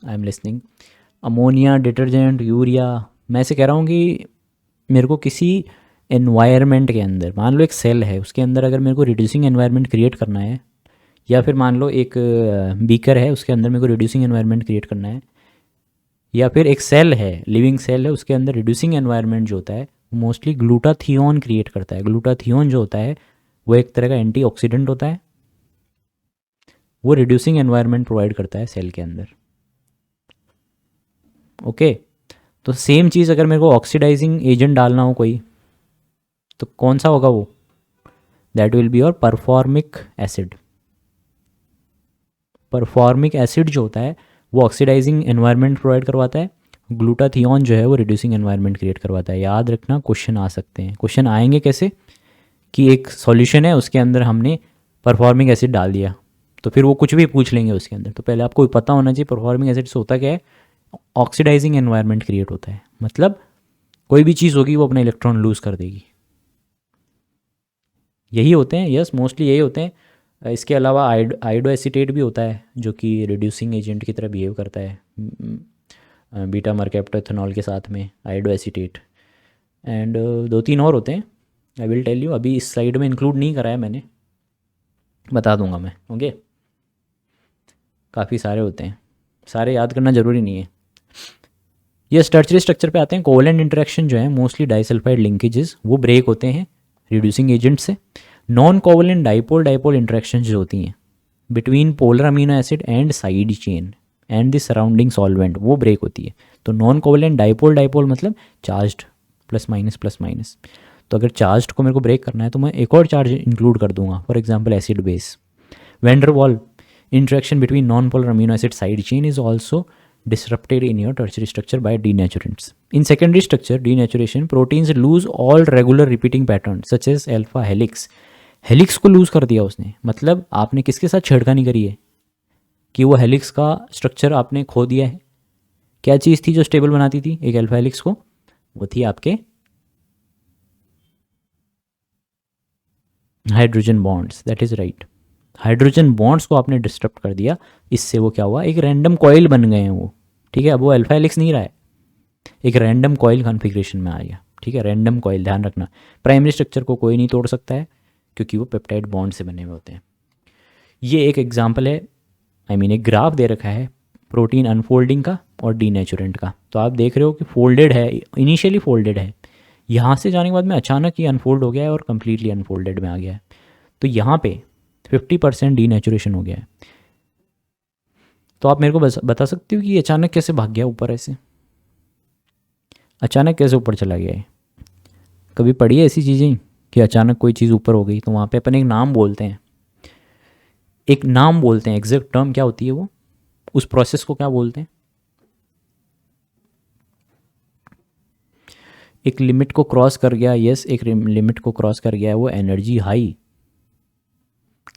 I am listening. Ammonia, detergent, urea. मैं ऐसे कह रहा हूँ कि मेरे को किसी एनवायरनमेंट के अंदर, मान लो एक सेल है उसके अंदर अगर मेरे को रिड्यूसिंग एनवायरनमेंट क्रिएट करना है, या फिर मान लो एक बीकर है उसके अंदर मेरे को रिड्यूसिंग एनवायरनमेंट क्रिएट करना है, या फिर एक सेल है, लिविंग सेल है, उसके अंदर रिड्यूसिंग एनवायरनमेंट जो होता है मोस्टली ग्लूटाथियोन क्रिएट करता है। ग्लूटाथियोन जो होता है वो एक तरह का एंटीऑक्सीडेंट होता है, वो रिड्यूसिंग एनवायरनमेंट प्रोवाइड करता है सेल के अंदर। ओके, तो सेम चीज़ अगर मेरे को ऑक्सीडाइजिंग एजेंट डालना हो कोई, तो कौन सा होगा वो? That will be your performic acid. Performic acid जो होता है वो ऑक्सीडाइजिंग एनवायरनमेंट प्रोवाइड करवाता है, ग्लूटाथियोन जो है वो रिड्यूसिंग एनवायरनमेंट क्रिएट करवाता है। याद रखना, क्वेश्चन आ सकते हैं। क्वेश्चन आएंगे कैसे कि एक सॉल्यूशन है उसके अंदर हमने परफॉर्मिक एसिड डाल दिया, तो फिर वो कुछ भी पूछ लेंगे उसके अंदर। तो पहले आपको पता होना चाहिए परफॉर्मिक एसिड से होता क्या है, ऑक्सीडाइजिंग एनवायरनमेंट क्रिएट होता है, मतलब कोई भी चीज़ होगी वो अपना इलेक्ट्रॉन लूज़ कर देगी। यही होते हैं, यस मोस्टली यही होते हैं। इसके अलावा आयोडो एसीटेट भी होता है जो कि रिड्यूसिंग एजेंट की तरह बिहेव करता है, बीटा मरकैप्टोथेनॉल के साथ में आयोडो एसीटेट। एंड दो तीन और होते हैं, आई विल टेल यू, अभी इस स्लाइड में इंक्लूड नहीं करा है मैंने, बता दूंगा मैं। ओके, काफ़ी सारे होते हैं, सारे याद करना ज़रूरी नहीं है। ये टर्शरी स्ट्रक्चर पे आते हैं। कोवलेंट इंटरेक्शन जो है मोस्टली डाइसल्फाइड लिंकेजेस वो ब्रेक होते हैं रिड्यूसिंग एजेंट से। Non covalent dipole dipole interaction जो होती हैं between polar amino acid and side chain and the surrounding solvent, वो ब्रेक होती है। तो नॉन कोवलेंट डाइपोल डाइपोल मतलब चार्ज्ड प्लस माइनस। तो अगर चार्ज्ड को मेरे को ब्रेक करना है तो मैं एक और चार्ज इंक्लूड कर दूंगा, for example acid base. Van Waals interaction between non-polar amino acid side chain is also disrupted in your tertiary structure by denaturants. In secondary structure, denaturation, proteins lose all regular repeating patterns such as alpha helix. Helix को लूज़ कर दिया उसने, मतलब आपने किसके साथ छेड़खानी करी है कि वो हेलिक्स का स्ट्रक्चर आपने खो दिया है। क्या चीज़ थी जो स्टेबल बनाती थी एक अल्फा हेलिक्स को? वो थी आपके hydrogen bonds. That is right, hydrogen bonds को आपने डिस्टर्ब कर दिया, इससे वो क्या हुआ, एक रैंडम कॉइल बन गए हैं वो। ठीक है, अब वो अल्फा हेलिक्स नहीं रहा है, एक रैंडम कॉइल कॉन्फ़िगरेशन में आ गया। ठीक है, रैंडम कॉइल, ध्यान रखना। प्राइमरी स्ट्रक्चर को कोई नहीं तोड़ सकता है क्योंकि वो पेप्टाइड बॉन्ड से बने हुए होते हैं। ये एक एग्जाम्पल है, एक ग्राफ दे रखा है प्रोटीन अनफोल्डिंग का और डीनेचुरेंट का। तो आप देख रहे हो कि फोल्डेड है, इनिशियली फोल्डेड है, यहाँ से जाने के बाद में अचानक ये अनफोल्ड हो गया है और कम्प्लीटली अनफोल्डेड में आ गया है। तो यहाँ पे 50% डीनेचुरेशन हो गया है। तो आप मेरे को बता सकते हो कि ये अचानक कैसे भाग गया ऊपर, ऐसे अचानक कैसे ऊपर चला गया है? कभी पढ़ी है ऐसी चीज़ें कि अचानक कोई चीज़ ऊपर हो गई? तो वहाँ पे अपन एक नाम बोलते हैं, एक नाम बोलते हैं, एग्जैक्ट टर्म क्या होती है वो, उस प्रोसेस को क्या बोलते हैं? एक लिमिट को क्रॉस कर गया, यस, एक लिमिट को क्रॉस कर गया है, वो एनर्जी हाई,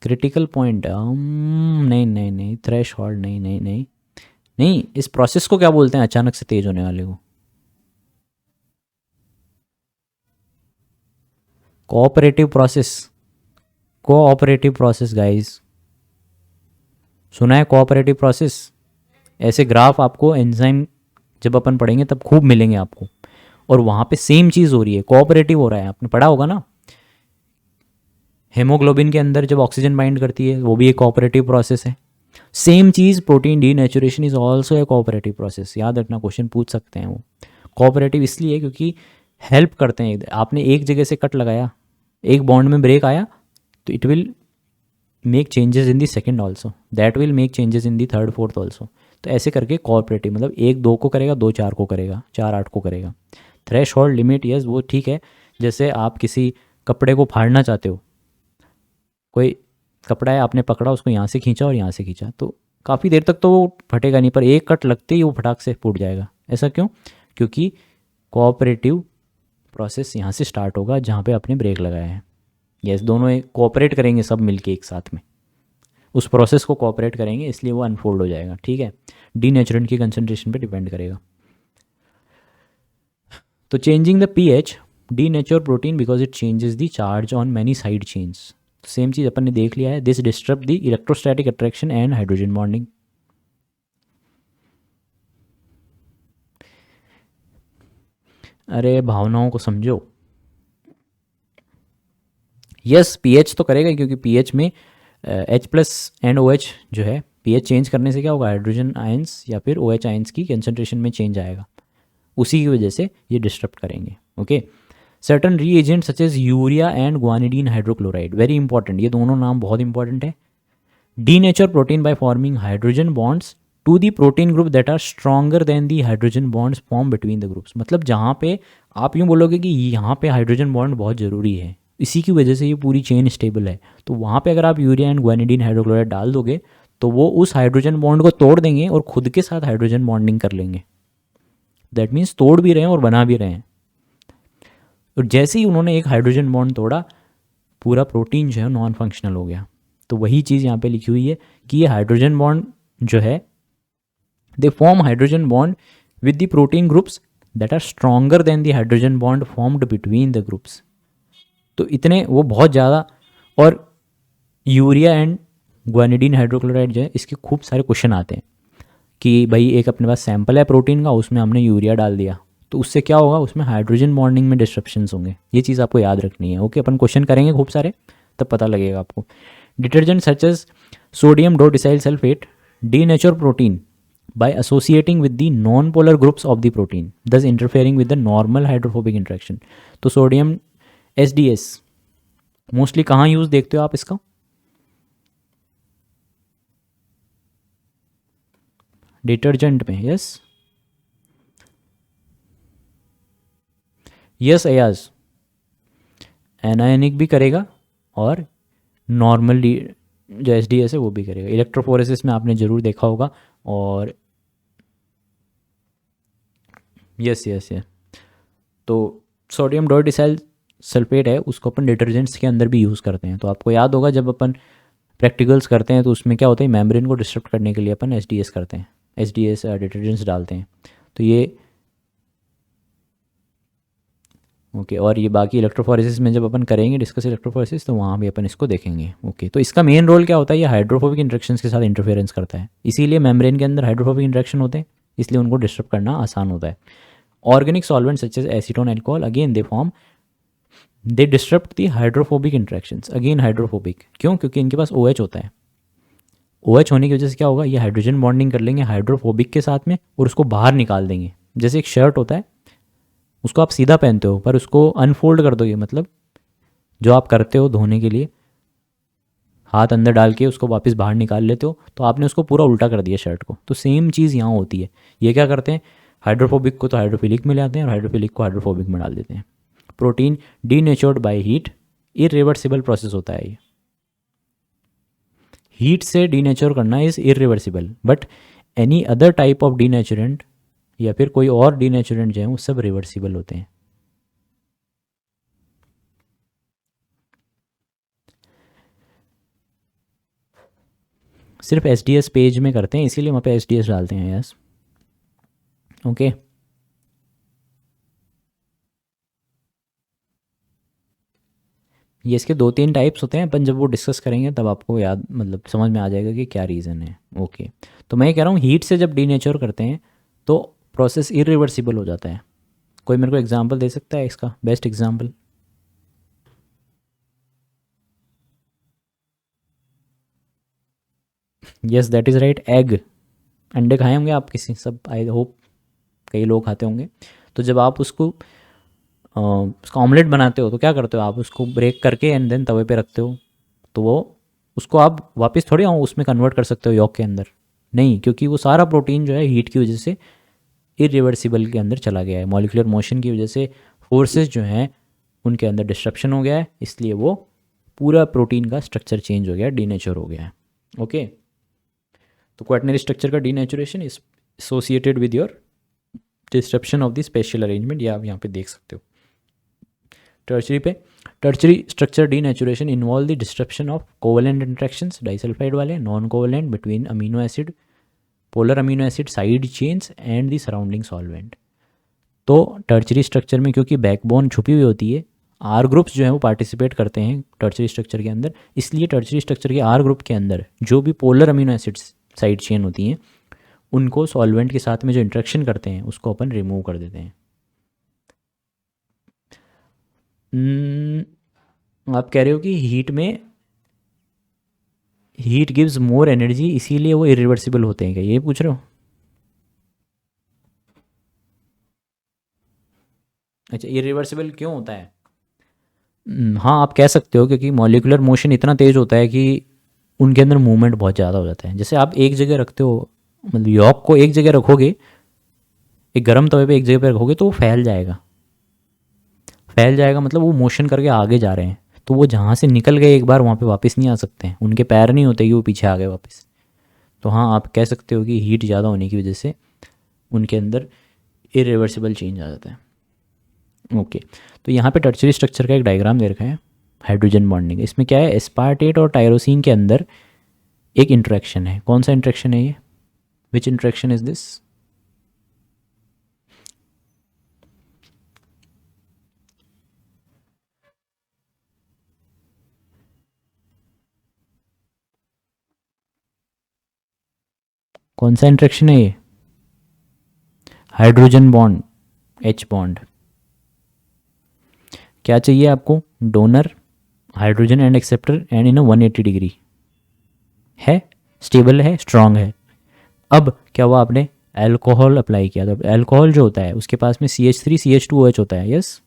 क्रिटिकल पॉइंट, नहीं नहीं नहीं, थ्रेश होल्ड, नहीं नहीं नहीं नहीं, इस प्रोसेस को क्या बोलते हैं अचानक से तेज होने वाले को? Cooperative process, cooperative process guys, सुना है कोऑपरेटिव प्रोसेस? ऐसे ग्राफ आपको एंजाइम जब अपन पढ़ेंगे तब खूब मिलेंगे आपको, और वहाँ पे सेम चीज़ हो रही है, कोऑपरेटिव हो रहा है, आपने पढ़ा होगा ना। हेमोग्लोबिन के अंदर जब ऑक्सीजन बाइंड करती है वो भी एक कोऑपरेटिव प्रोसेस है। Same cheese protein denaturation is also A cooperative process, याद रखना, क्वेश्चन पूछ सकते हैं वो। कोऑपरेटिव इसलिए क्योंकि हेल्प करते हैं। आपने एक जगह से कट लगाया, एक बॉन्ड में ब्रेक आया, तो it will make changes in the second also, that will make changes in the third fourth also. तो ऐसे करके कोऑपरेटिव मतलब एक दो को करेगा, दो चार को करेगा, चार आठ को करेगा। थ्रेश होल्ड लिमिट, यस वो ठीक है। जैसे आप किसी कपड़े को फाड़ना चाहते हो, कोई कपड़ा है, आपने पकड़ा, उसको यहाँ से खींचा और यहाँ से खींचा, तो काफ़ी देर तक तो वो फटेगा नहीं, पर एक कट लगते ही वो फटाक से फूट जाएगा। ऐसा क्यों? क्योंकि कोऑपरेटिव प्रोसेस यहाँ से स्टार्ट होगा जहाँ पे आपने ब्रेक लगाया है। यस, दोनों एक कोऑपरेट करेंगे, सब मिलके एक साथ में उस प्रोसेस को कोऑपरेट करेंगे, इसलिए वो अनफोल्ड हो जाएगा। ठीक है, डीनेचुरेंट की कंसंट्रेशन पे डिपेंड करेगा। तो changing the pH denature protein because it changes the charge on many side chains. Same चीज़ अपन ने देख लिया है, this disturb the electrostatic attraction and hydrogen bonding. अरे भावनाओं को समझो। यस, पीएच तो करेगा, क्योंकि पीएच में H प्लस एंड OH जो है, पीएच चेंज करने से क्या होगा, हाइड्रोजन आयंस या फिर OH आयंस की कंसंट्रेशन में चेंज आएगा, उसी की वजह से ये डिस्टर्ब करेंगे। Okay, certain reagent such as urea and guanidine hydrochloride, very important, ये दोनों नाम बहुत इंपॉर्टेंट है। Denature protein by forming hydrogen bonds to the protein group that are stronger than the hydrogen bonds form between the groups. मतलब जहाँ पे आप यूँ बोलोगे कि यहाँ पे हाइड्रोजन बॉन्ड बहुत ज़रूरी है, इसी की वजह से ये पूरी चेन स्टेबल है, तो वहाँ पे अगर आप यूरिया एंड ग्वानिडीन हाइड्रोक्लोराइड डाल दोगे तो वो उस हाइड्रोजन बॉन्ड को तोड़ देंगे और खुद के साथ हाइड्रोजन बॉन्डिंग कर लेंगे। दैट मीन्स तोड़ भी रहे हैं और बना भी रहे हैं। और जैसे ही उन्होंने एक हाइड्रोजन बॉन्ड तोड़ा, पूरा प्रोटीन जो है नॉन फंक्शनल हो गया। तो वही चीज़ यहाँ पे लिखी हुई है कि ये हाइड्रोजन बॉन्ड जो है, they form hydrogen bond with the protein groups that are stronger than the hydrogen bond formed between the groups. तो इतने वो बहुत ज़्यादा, और यूरिया एंड ग्वानिडीन हाइड्रोक्लोराइड जो है, इसके खूब सारे क्वेश्चन आते हैं कि भाई एक अपने पास सैंपल है प्रोटीन का, उसमें हमने यूरिया डाल दिया, तो उससे क्या होगा, उसमें हाइड्रोजन बॉन्डिंग में डिस्ट्रप्शंस होंगे। ये चीज़ आपको याद रखनी है। ओके, अपन क्वेश्चन करेंगे खूब सारे, तब पता लगेगा आपको। Detergent such as sodium dodecyl sulphate denature protein by associating with the non-polar groups of the protein, thus interfering with the normal hydrophobic interaction। तो सोडियम SDS मोस्टली कहाँ यूज़ देखते हो आप इसका? डिटर्जेंट में। यस यस अयाज, एनायनिक भी करेगा और नॉर्मल जो SDS है वो भी करेगा। इलेक्ट्रोफोरेसिस में आपने ज़रूर देखा होगा। और यस यस यस, तो सोडियम डोडिसाइल सल्फेट है, उसको अपन डिटर्जेंट्स के अंदर भी यूज़ करते हैं। तो आपको याद होगा जब अपन प्रैक्टिकल्स करते हैं तो उसमें क्या होता है, मेम्ब्रेन को डिस्टर्ब करने के लिए अपन SDS करते हैं, SDS डिटर्जेंट्स डालते हैं। तो ये ओके, और ये बाकी इलेक्ट्रोफोरेसिस में जब अपन करेंगे डिस्कस इलेक्ट्रोफोरेसिस, तो वहाँ भी अपन इसको देखेंगे। ओके, तो इसका मेन रोल क्या होता है, ये हाइड्रोफोबिक इंटरेक्शंस के साथ इंटरफेरेंस करता है, इसीलिए मेम्ब्रेन के अंदर हाइड्रोफोबिक इंटरेक्शन होते हैं, इसलिए उनको डिस्टर्ब करना आसान होता है। Organic solvent such as acetone alcohol, again they disturb the hydrophobic interactions, again hydrophobic क्यों, क्योंकि इनके पास OH होता है। OH होने की वजह से क्या होगा, ये हाइड्रोजन बॉन्डिंग कर लेंगे हाइड्रोफोबिक के साथ में और उसको बाहर निकाल देंगे। जैसे एक शर्ट होता है, उसको आप सीधा पहनते हो पर उसको अनफोल्ड कर दोगे, मतलब जो आप करते हो धोने के लिए हाथ अंदर डाल के उसको वापस बाहर निकाल लेते हो, तो आपने उसको पूरा उल्टा कर दिया शर्ट को। तो सेम चीज़ यहाँ होती है। ये क्या करते हैं, हाइड्रोफोबिक को तो हाइड्रोफिलिक में ले आते हैं और हाइड्रोफिलिक को हाइड्रोफोबिक में डाल देते हैं। Protein denatured by heat, irreversible process होता है ये। हीट से डीनेचर करना is irreversible, but any other type of denaturant या फिर कोई और डीनेचरेंट जो है वो सब रिवर्सिबल होते हैं। सिर्फ एस पेज में करते हैं, इसीलिए वहाँ पे एस डालते हैं। Yes, okay. ये इसके 2-3 टाइप्स होते हैं, अपन जब वो डिस्कस करेंगे तब आपको याद, मतलब समझ में आ जाएगा कि क्या रीज़न है। ओके, तो मैं ये कह रहा हूँ हीट से जब डीनेचर करते हैं तो प्रोसेस इरिवर्सिबल हो जाता है। कोई मेरे को एग्जांपल दे सकता है इसका, best example? Yes, that is right, egg. अंडे खाए होंगे आप किसी, सब आई होप कई लोग खाते होंगे। तो जब आप उसको उसका ऑमलेट बनाते हो तो क्या करते हो, आप उसको ब्रेक करके एंड देन तवे पे रखते हो, तो वो उसको आप वापस थोड़ी उसमें कन्वर्ट कर सकते हो यॉक के अंदर, नहीं, क्योंकि वो सारा प्रोटीन जो है हीट की वजह से इरिवर्सिबल के अंदर चला गया है। मॉलिक्यूलर मोशन की वजह से फोर्सेस जो हैं उनके अंदर डिस्ट्रप्शन हो गया है, इसलिए वो पूरा प्रोटीन का स्ट्रक्चर चेंज हो गया है, डीनेचर हो गया है। ओके, तो क्वाटनरी स्ट्रक्चर का denaturation is associated with your disruption of the special arrangement, ये आप यहाँ पे देख सकते हो। टर्चरी पे, tertiary structure denaturation involve the disruption of covalent interactions, disulphide वाले, non covalent between amino acid, polar amino acid side chains and the surrounding solvent. तो टर्चरी स्ट्रक्चर में क्योंकि बैकबोन छुपी हुई होती है, आर ग्रुप्स जो हैं वो पार्टिसिपेट करते हैं टर्चरी स्ट्रक्चर के अंदर, इसलिए टर्चरी स्ट्रक्चर के आर ग्रुप के अंदर जो भी polar amino acids side chain होती हैं उनको सॉल्वेंट के साथ में जो इंट्रैक्शन करते हैं उसको अपन रिमूव कर देते हैं। आप कह रहे हो कि हीट में हीट गिव्स मोर एनर्जी इसीलिए वो इरिवर्सिबल होते हैं, क्या ये पूछ रहे हो? अच्छा, इरिवर्सिबल क्यों होता है? हाँ, आप कह सकते हो क्योंकि मॉलिकुलर मोशन इतना तेज़ होता है कि उनके अंदर मूवमेंट बहुत ज़्यादा हो जाता है। जैसे आप एक जगह रखते हो, मतलब यॉक को एक जगह रखोगे, एक गर्म तवे पे एक जगह पे रखोगे तो वो फैल जाएगा। फैल जाएगा मतलब वो मोशन करके आगे जा रहे हैं, तो वो जहाँ से निकल गए एक बार वहाँ पे वापस नहीं आ सकते हैं, उनके पैर नहीं होते कि वो पीछे आ गए वापस। तो हाँ, आप कह सकते हो कि हीट ज़्यादा होने की वजह से उनके अंदर इरिवर्सिबल चेंज आ जाता है। ओके, तो यहाँ पे टर्चरी स्ट्रक्चर का एक डायग्राम दे रखा है हाइड्रोजन बॉन्डिंग। इसमें क्या है, एस्पार्टेट और टायरोसिन के अंदर एक इंट्रैक्शन है। कौन सा इंट्रैक्शन है ये? विच इंट्रैक्शन इज दिस? कौन सा इंट्रैक्शन है ये? Hydrogen bond, H bond. क्या चाहिए आपको? Donor, hydrogen and acceptor and in 180 degree है, स्टेबल है, स्ट्रांग है। अब क्या हुआ, आपने अल्कोहल अप्लाई किया, तो अल्कोहल जो होता है उसके पास में CH3CH2OH होता है। यस,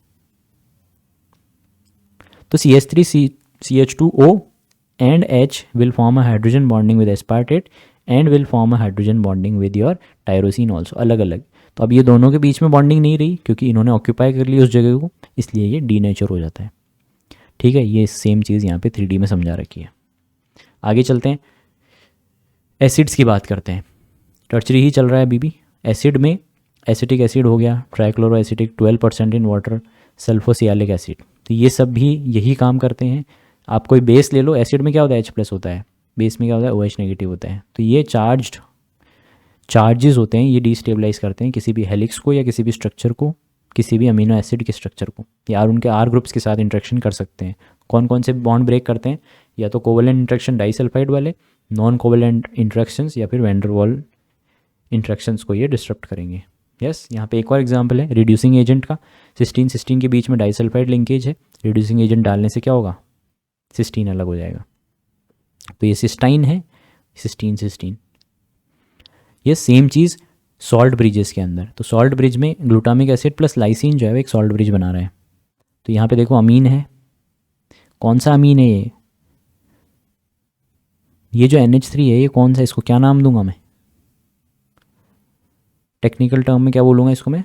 तो CH3CH2O and H will form a hydrogen bonding with aspartate and will form a hydrogen bonding with your tyrosine also, अलग अलग। तो अब ये दोनों के बीच में बॉन्डिंग नहीं रही क्योंकि इन्होंने ऑक्यूपाई कर ली उस जगह को, इसलिए ये डीनेचर हो जाता है। ठीक है, ये सेम चीज़ यहाँ पे 3D में समझा रखी है। आगे चलते हैं, एसिड्स की बात करते हैं। टर्चरी ही चल रहा है अभी भी। एसिड में एसिटिक एसिड हो गया, trichloro acetic 12% in water, sulphosalicylic acid, तो ये सब भी यही काम करते हैं। आप कोई बेस ले लो, एसिड में क्या होता है, H+ होता है, बेस में क्या होता है, OH नेगेटिव होता है। तो ये चार्जेस होते हैं, ये डिस्टेबलाइज करते हैं किसी भी हेलिक्स को या किसी भी स्ट्रक्चर को, किसी भी अमीनो एसिड के स्ट्रक्चर को, या उनके आर ग्रुप्स के साथ इंट्रैक्शन कर सकते हैं। कौन कौन से बॉन्ड ब्रेक करते हैं? या तो कोवलेंट इंट्रैक्शन डाइसल्फाइड वाले, नॉन कोवलेंट इंट्रैक्शंस, या फिर वैंडरवाल इंट्रैक्शंस को ये डिस्टर्ब करेंगे। यस, यहाँ पे एक और एग्जांपल है रिड्यूसिंग एजेंट का। सिस्टीन के बीच में डाइसल्फाइड लिंकेज है, रिड्यूसिंग एजेंट डालने से क्या होगा, सिस्टीन अलग हो जाएगा। तो ये सिस्टाइन है, सिस्टीन। ये सेम चीज़ सॉल्ट ब्रिजेस के अंदर। तो सॉल्ट ब्रिज में ग्लूटामिक एसिड प्लस लाइसिन जो है वो एक सॉल्ट ब्रिज बना रहा है। तो यहाँ पे देखो अमीन है, कौन सा अमीन है ये जो NH3 है ये कौन सा, इसको क्या नाम दूंगा मैं, टेक्निकल टर्म में क्या बोलूँगा इसको मैं,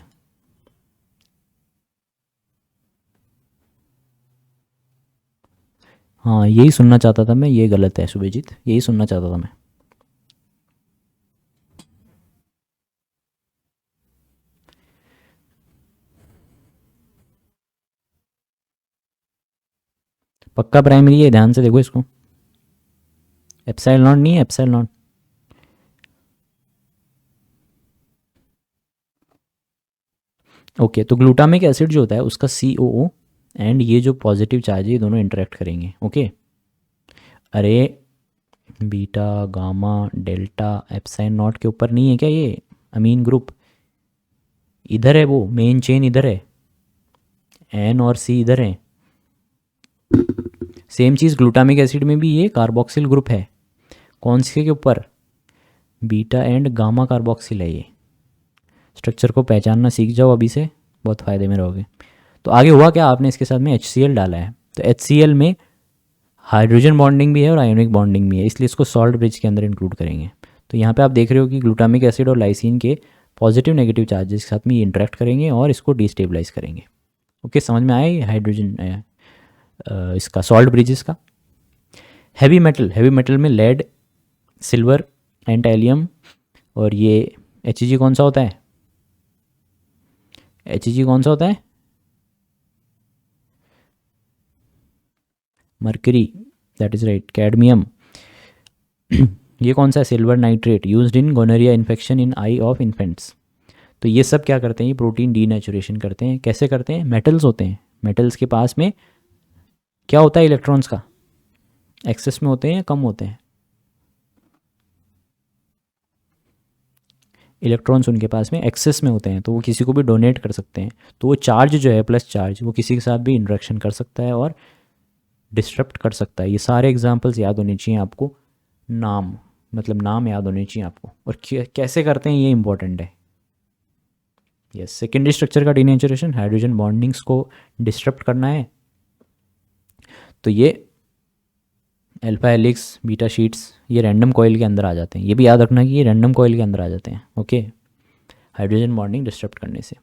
हाँ यही सुनना चाहता था मैं, ये गलत है शुभजीत, यही सुनना चाहता था मैं। पक्का प्राइमरी है, ध्यान से देखो इसको, एप्सिलॉन नहीं है, एप्सिलॉन। ओके, तो ग्लूटामिक एसिड जो होता है उसका COO एंड ये जो पॉजिटिव चार्ज है ये दोनों इंटरेक्ट करेंगे। ओके, अरे बीटा गामा डेल्टा एप्साइन नॉट के ऊपर नहीं है क्या ये अमीन ग्रुप, इधर है वो मेन चेन, इधर है N और C इधर है। सेम चीज़ ग्लूटामिक एसिड में भी ये कार्बोक्सिल ग्रुप है, कौन से के ऊपर, बीटा एंड गामा कार्बोक्सिल है ये। स्ट्रक्चर को पहचानना सीख जाओ अभी से, बहुत फ़ायदे में रहोगे। तो आगे हुआ क्या, आपने इसके साथ में HCl डाला है, तो HCl में हाइड्रोजन बॉन्डिंग भी है और आयोनिक बॉन्डिंग भी है, इसलिए इसको सॉल्ट ब्रिज के अंदर इंक्लूड करेंगे। तो यहाँ पे आप देख रहे हो कि ग्लूटामिक एसिड और लाइसिन के पॉजिटिव नेगेटिव चार्जेस के साथ में ये इंटरेक्ट करेंगे और इसको डिस्टेबलाइज करेंगे। ओके, समझ में आया ये हाइड्रोजन इसका सॉल्ट ब्रिजेस का। हैवी मेटल में लेड, सिल्वर एंड टैलियम, और ये Hg कौन सा होता है, Hg कौन सा होता है, mercury, that is right, cadmium. ये कौन सा है, silver nitrate, used in gonorrhoea infection in eye of infants. तो ये सब क्या करते हैं, ये प्रोटीन डीनेचुरेशन करते हैं। कैसे करते हैं, मेटल्स होते हैं, मेटल्स के पास में क्या होता है, इलेक्ट्रॉन्स का एक्सेस में होते हैं या कम होते हैं, इलेक्ट्रॉन्स उनके पास में एक्सेस में होते हैं, तो वो किसी को भी डोनेट कर सकते हैं। तो वो चार्ज जो है प्लस चार्ज वो किसी के साथ भी इंटरेक्शन कर सकता है और डिस्टर्ब कर सकता है। ये सारे एग्जांपल्स याद होने चाहिए आपको, नाम मतलब नाम याद होने चाहिए आपको, और कैसे करते हैं ये इंपॉर्टेंट है। यस, सेकेंडरी स्ट्रक्चर का डीनेचुरेशन, हाइड्रोजन बॉन्डिंग्स को डिस्टर्ब करना है, तो ये अल्फा हेलिक्स बीटा शीट्स ये रैंडम कॉइल के अंदर आ जाते हैं। ये भी याद रखना कि ये रैंडम कॉइल के अंदर आ जाते हैं। ओके, हाइड्रोजन बॉन्डिंग डिस्टर्ब करने से।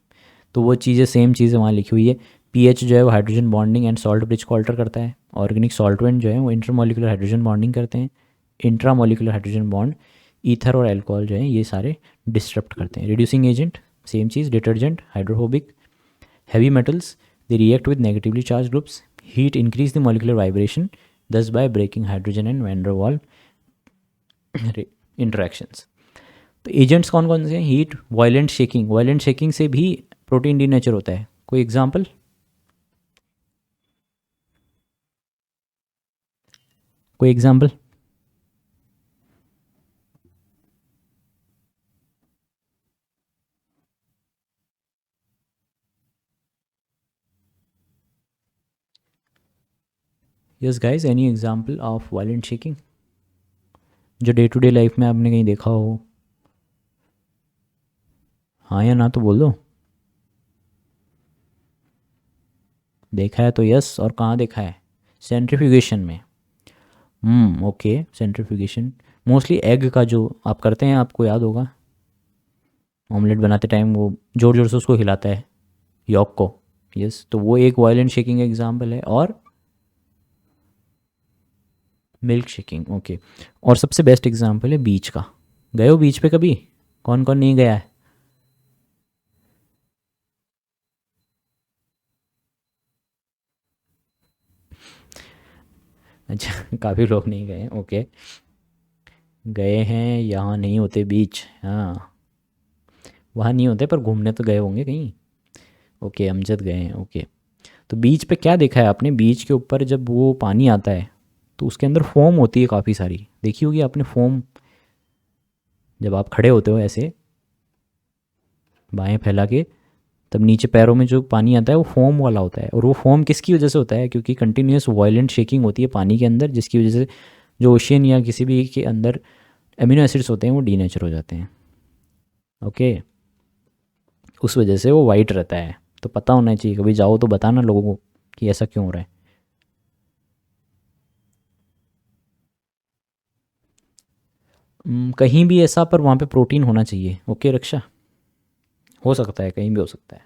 तो वो चीज़ें सेम चीज़ें वहाँ लिखी हुई है। पीएच जो है वो hydrogen bonding and salt bridge को अल्टर करता है। ऑर्गेनिक सॉल्वेंट जो है वो इंटरमोलिकुलर हाइड्रोजन बॉन्डिंग करते हैं। इंट्रामोलिकुलर हाइड्रोजन बॉन्ड ईथर और अल्कोहल जो है ये सारे डिस्टर्ब करते हैं। Reducing agent same cheese, detergent, hydrophobic. Heavy metals they react with negatively charge groups, heat increase the molecular vibration thus by breaking hydrogen and van der Waals interactions। तो एजेंट्स कौन कौन से हैं, heat, violent shaking, violent shaking से भी प्रोटीन डीनेचर होता है, कोई एग्जांपल, कोई example, yes guys, any example of violent shaking जो डे टू डे लाइफ में आपने कहीं देखा हो, हाँ या ना तो बोल दो। देखा है तो यस, और कहाँ देखा है, सेंट्रीफ्यूगेशन में। ओके, सेंट्रीफ्यूगेशन मोस्टली एग का जो आप करते हैं, आपको याद होगा ऑमलेट बनाते टाइम वो जोर जोर से उसको हिलाता है यॉक को। यस, तो वो एक वायलेंट शेकिंग एग्जांपल है। और मिल्क शेकिंग, ओके। और सबसे बेस्ट एग्जांपल है बीच का। गए हो बीच पे कभी, कौन कौन नहीं गया है, अच्छा काफ़ी लोग नहीं गए हैं, ओके। गए हैं, यहाँ नहीं होते बीच, हाँ वहाँ नहीं होते, पर घूमने तो गए होंगे कहीं। ओके, अमजद गए हैं, ओके। तो बीच पे क्या देखा है आपने, बीच के ऊपर जब वो पानी आता है तो उसके अंदर फोम होती है काफ़ी सारी, देखी होगी आपने फोम, जब आप खड़े होते हो ऐसे बाएं फैला के, तब नीचे पैरों में जो पानी आता है वो फोम वाला होता है। और वो फोम किसकी वजह से होता है, क्योंकि कंटिन्यूस वायलेंट शेकिंग होती है पानी के अंदर, जिसकी वजह से जो ओशियन या किसी भी के अंदर एमिनो एसिड्स होते हैं वो डीनेचर हो जाते हैं। ओके, उस वजह से वो वाइट रहता है। तो पता होना चाहिए, कभी जाओ तो बताना लोगों को कि ऐसा क्यों हो रहा है। कहीं भी ऐसा, पर वहाँ पे प्रोटीन होना चाहिए। ओके रक्षा, हो सकता है कहीं भी हो सकता है।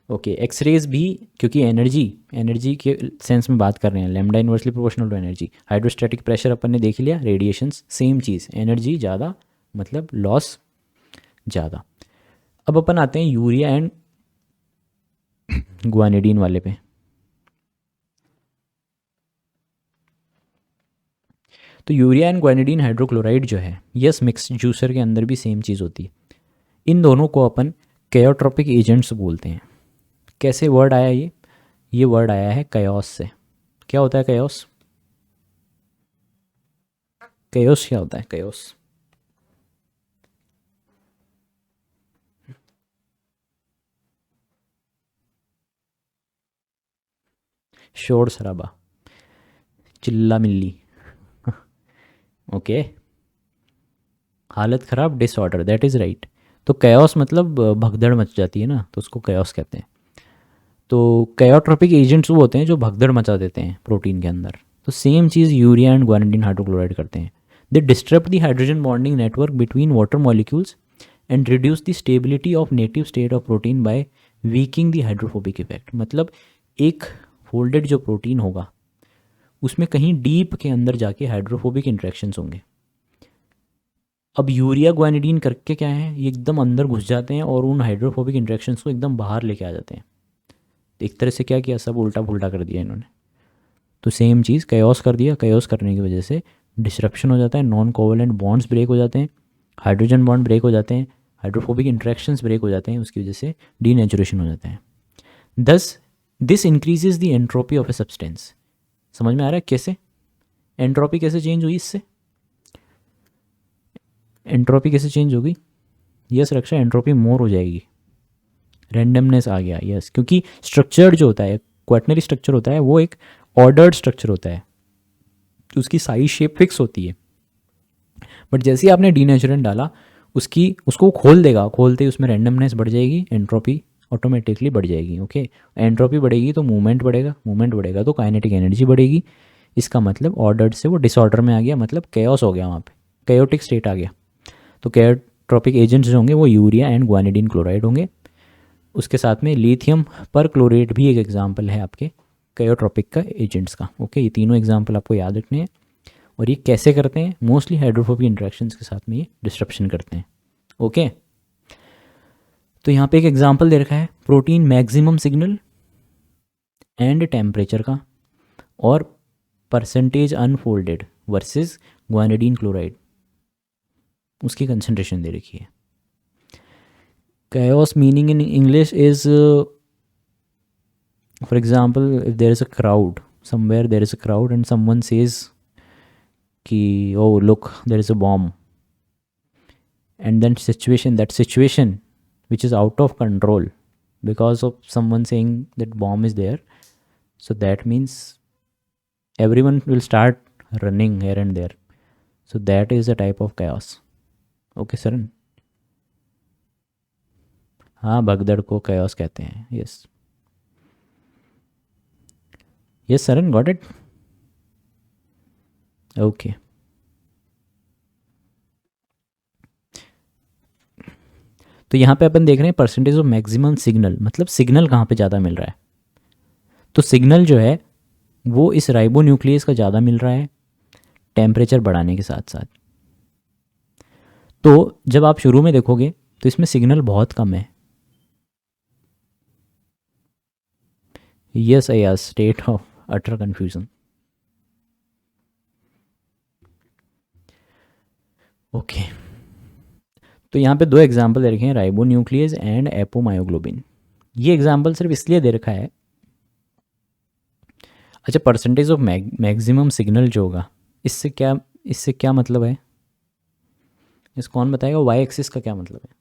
ओके, एक्सरेज भी, क्योंकि एनर्जी, एनर्जी के सेंस में बात कर रहे हैं, lambda inversely proportional to energy. Hydrostatic pressure अपन ने देख लिया, रेडिएशंस सेम चीज़, एनर्जी ज़्यादा मतलब लॉस ज़्यादा। अब अपन आते हैं यूरिया एंड ग्वानिडीन वाले पे। तो यूरिया एंड ग्वानिडीन हाइड्रोक्लोराइड जो है, यस मिक्स जूसर के अंदर भी सेम चीज़ होती है। इन दोनों को अपन केयोट्रोपिक एजेंट्स बोलते हैं। कैसे वर्ड आया ये वर्ड आया है कयोस से। क्या होता है कयोस? कयोस क्या होता है कयोस? शोर शराबा, चिल्ला मिल्ली। ओके, हालत ख़राब, डिसऑर्डर, दैट इज़ राइट। तो कयोस मतलब भगदड़ मच जाती है ना, तो उसको कयोस कहते हैं। तो कयोट्रोपिक एजेंट्स वो होते हैं जो भगदड़ मचा देते हैं प्रोटीन के अंदर। तो सेम चीज़ यूरिया एंड ग्वानिडीन हाइड्रोक्लोराइड करते हैं। They disturb the hydrogen bonding network between water molecules and reduce the stability of native state of protein by weakening the hydrophobic effect. मतलब एक फोल्डेड जो प्रोटीन होगा उसमें कहीं डीप के अंदर जाके हाइड्रोफोबिक इंट्रैक्शंस होंगे। अब यूरिया ग्वानिडीन करके क्या है, ये एकदम अंदर घुस जाते हैं और उन हाइड्रोफोबिक इंट्रैक्शंस को एकदम बाहर लेके आ जाते हैं। तो एक तरह से क्या किया, सब उल्टा पुल्टा कर दिया इन्होंने। तो सेम चीज़ कयोस कर दिया, कयोस करने की वजह से डिस्रप्शन हो जाता है, नॉन कोवलेंट बॉन्ड्स ब्रेक हो जाते हैं, हाइड्रोजन बॉन्ड ब्रेक हो जाते हैं, हाइड्रोफोबिक इंट्रैक्शंस ब्रेक हो जाते हैं, उसकी वजह से डीनेचुरेशन हो जाता है। दस this increases the entropy of a substance. समझ में आ रहा है कैसे एंट्रोपी कैसे चेंज हुई इससे? एंट्रोपी कैसे चेंज होगी? यस रक्षा, एंट्रोपी मोर हो जाएगी, रैंडमनेस आ गया। यस, क्योंकि स्ट्रक्चर जो होता है, क्वाटनरी स्ट्रक्चर होता है, वो एक ऑर्डर्ड स्ट्रक्चर होता है, तो उसकी साइज शेप फिक्स होती है। बट जैसे ही आपने डीनेचुरेंट डाला, उसकी उसको खोल देगा, खोलते ही उसमें रैंडमनेस बढ़ जाएगी, एंट्रोपी ऑटोमेटिकली बढ़ जाएगी। ओके, एंट्रोपी बढ़ेगी तो मूवमेंट बढ़ेगा, मूवमेंट बढ़ेगा तो काइनेटिक एनर्जी बढ़ेगी। इसका मतलब ऑर्डर्ड से वो डिसऑर्डर में आ गया, मतलब केओस हो गया, वहाँ पे केओटिक स्टेट आ गया। तो केयोट्रोपिक एजेंट्स जो होंगे वो यूरिया एंड ग्वानिडीन क्लोराइड होंगे। उसके साथ में लिथियम पर क्लोरेट भी एक एग्जाम्पल है आपके केयोट्रोपिक का एजेंट्स का। ओके, ये तीनों एग्जाम्पल आपको याद रखने हैं। और ये कैसे करते हैं? मोस्टली हाइड्रोफोबिक इंट्रैक्शंस के साथ में ये डिस्ट्रप्शन करते हैं। ओके, तो यहाँ पे एक एग्जांपल दे रखा है protein maximum signal and temperature का, और परसेंटेज अनफोल्डेड वर्सेस ग्वानिडीन क्लोराइड, उसकी कंसंट्रेशन दे रखी है। chaos meaning in English is for example, if there is a crowd somewhere, there is a crowd and someone says ki, oh look, there is a bomb, and then that situation which is out of control because of someone saying that bomb is there, so that means everyone will start running here and there, so that is a type of chaos. Okay Saran? हाँ, भगदड़ को chaos कहते हैं। Yes, yes Saran, got it. Okay, तो यहाँ पे अपन देख रहे हैं परसेंटेज ऑफ मैक्सिमम सिग्नल, मतलब सिग्नल कहाँ पे ज़्यादा मिल रहा है। तो सिग्नल जो है वो इस राइबो न्यूक्लियस का ज़्यादा मिल रहा है टेम्परेचर बढ़ाने के साथ साथ। तो जब आप शुरू में देखोगे तो इसमें सिग्नल बहुत कम है। Yes I state of utter confusion. Okay, तो यहाँ पे दो एग्जाम्पल दे रखे हैं, राइबो न्यूक्लियस एंड एपोमायोग्लोबिन। ये एग्जाम्पल सिर्फ इसलिए दे रखा है, अच्छा परसेंटेज ऑफ मैक्सिमम सिग्नल जो होगा, इससे क्या मतलब है? इस कौन बताएगा? वाई एक्सिस का क्या मतलब है?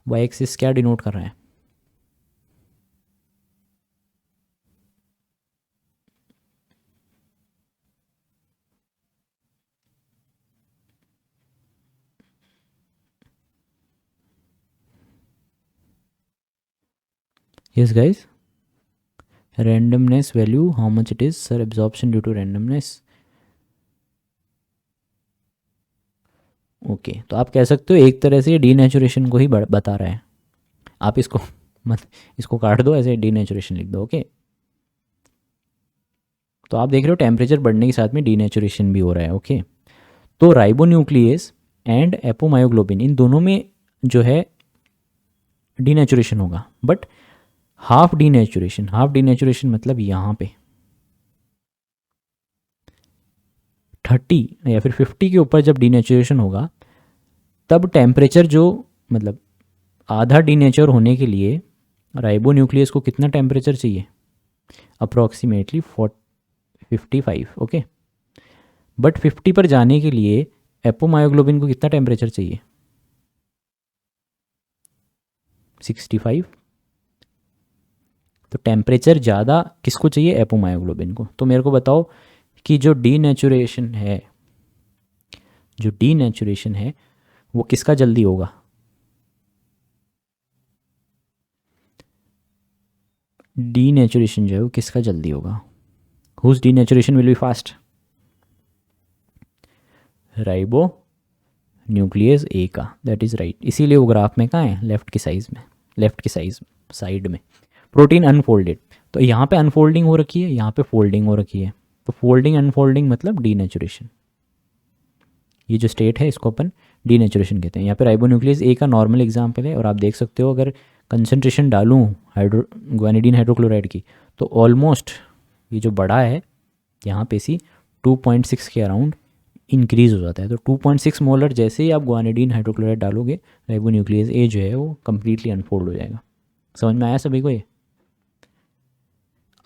वाई एक्सिस क्या डिनोट कर रहा है? Yes guys, randomness value how much it is, sir, absorption due to randomness. Okay तो आप कह सकते हो एक तरह से ये डीनेचुरेशन को ही बता रहा है। आप इसको मत इसको काट दो, ऐसे डीनेचुरेशन लिख दो। ओके तो आप देख रहे हो टेम्परेचर बढ़ने के साथ में डीनेचुरेशन भी हो रहा है। ओके तो राइबोन्यूक्लियस एंड एपोमायोग्लोबिन इन दोनों में जो है डीनेचुरेशन होगा, बट हाफ डीनेचुरेशन मतलब यहाँ पे 30 या फिर 50 के ऊपर जब डीनेचुरेशन होगा तब टेम्परेचर जो मतलब आधा डीनेचर होने के लिए राइबोन्यूक्लियस को कितना टेम्परेचर चाहिए, अप्रॉक्सीमेटली 55। ओके बट 50 पर जाने के लिए एपोमायोग्लोबिन को कितना टेम्परेचर चाहिए, 65। तो टेम्परेचर ज़्यादा किसको चाहिए, एपोमायोग्लोबिन को। तो मेरे को बताओ कि जो डीनेचुरेशन है वो किसका जल्दी होगा, डीनेचुरेशन जो है वो किसका जल्दी होगा, whose denaturation will be fast, ribonuclease A का, दैट इज़ राइट। इसीलिए वो ग्राफ में कहाँ है, लेफ्ट की साइड में प्रोटीन अनफोल्डेड। तो यहाँ पे अनफोल्डिंग हो रखी है, यहाँ पे फोल्डिंग हो रखी है। तो फोल्डिंग अनफोल्डिंग मतलब डीनेचुरेशन। ये जो स्टेट है इसको अपन डीनेचुरेशन कहते हैं। यहाँ पे राइबोन्यूक्लियस ए का नॉर्मल एग्जाम्पल है और आप देख सकते हो अगर कंसनट्रेशन डालूँ ग्वानिडीन हाइड्रोक्लोराइड की तो ऑलमोस्ट ये जो बड़ा है यहाँ पे सी 2.6 के अराउंड इंक्रीज़ हो जाता है। तो 2.6 मोलर जैसे ही आप ग्वानिडीन हाइड्रोक्लोराइड डालोगे राइबोन्यूक्लियस ए जो है वो कम्प्लीटली अनफोल्ड हो जाएगा। समझ में आया सभी को ये।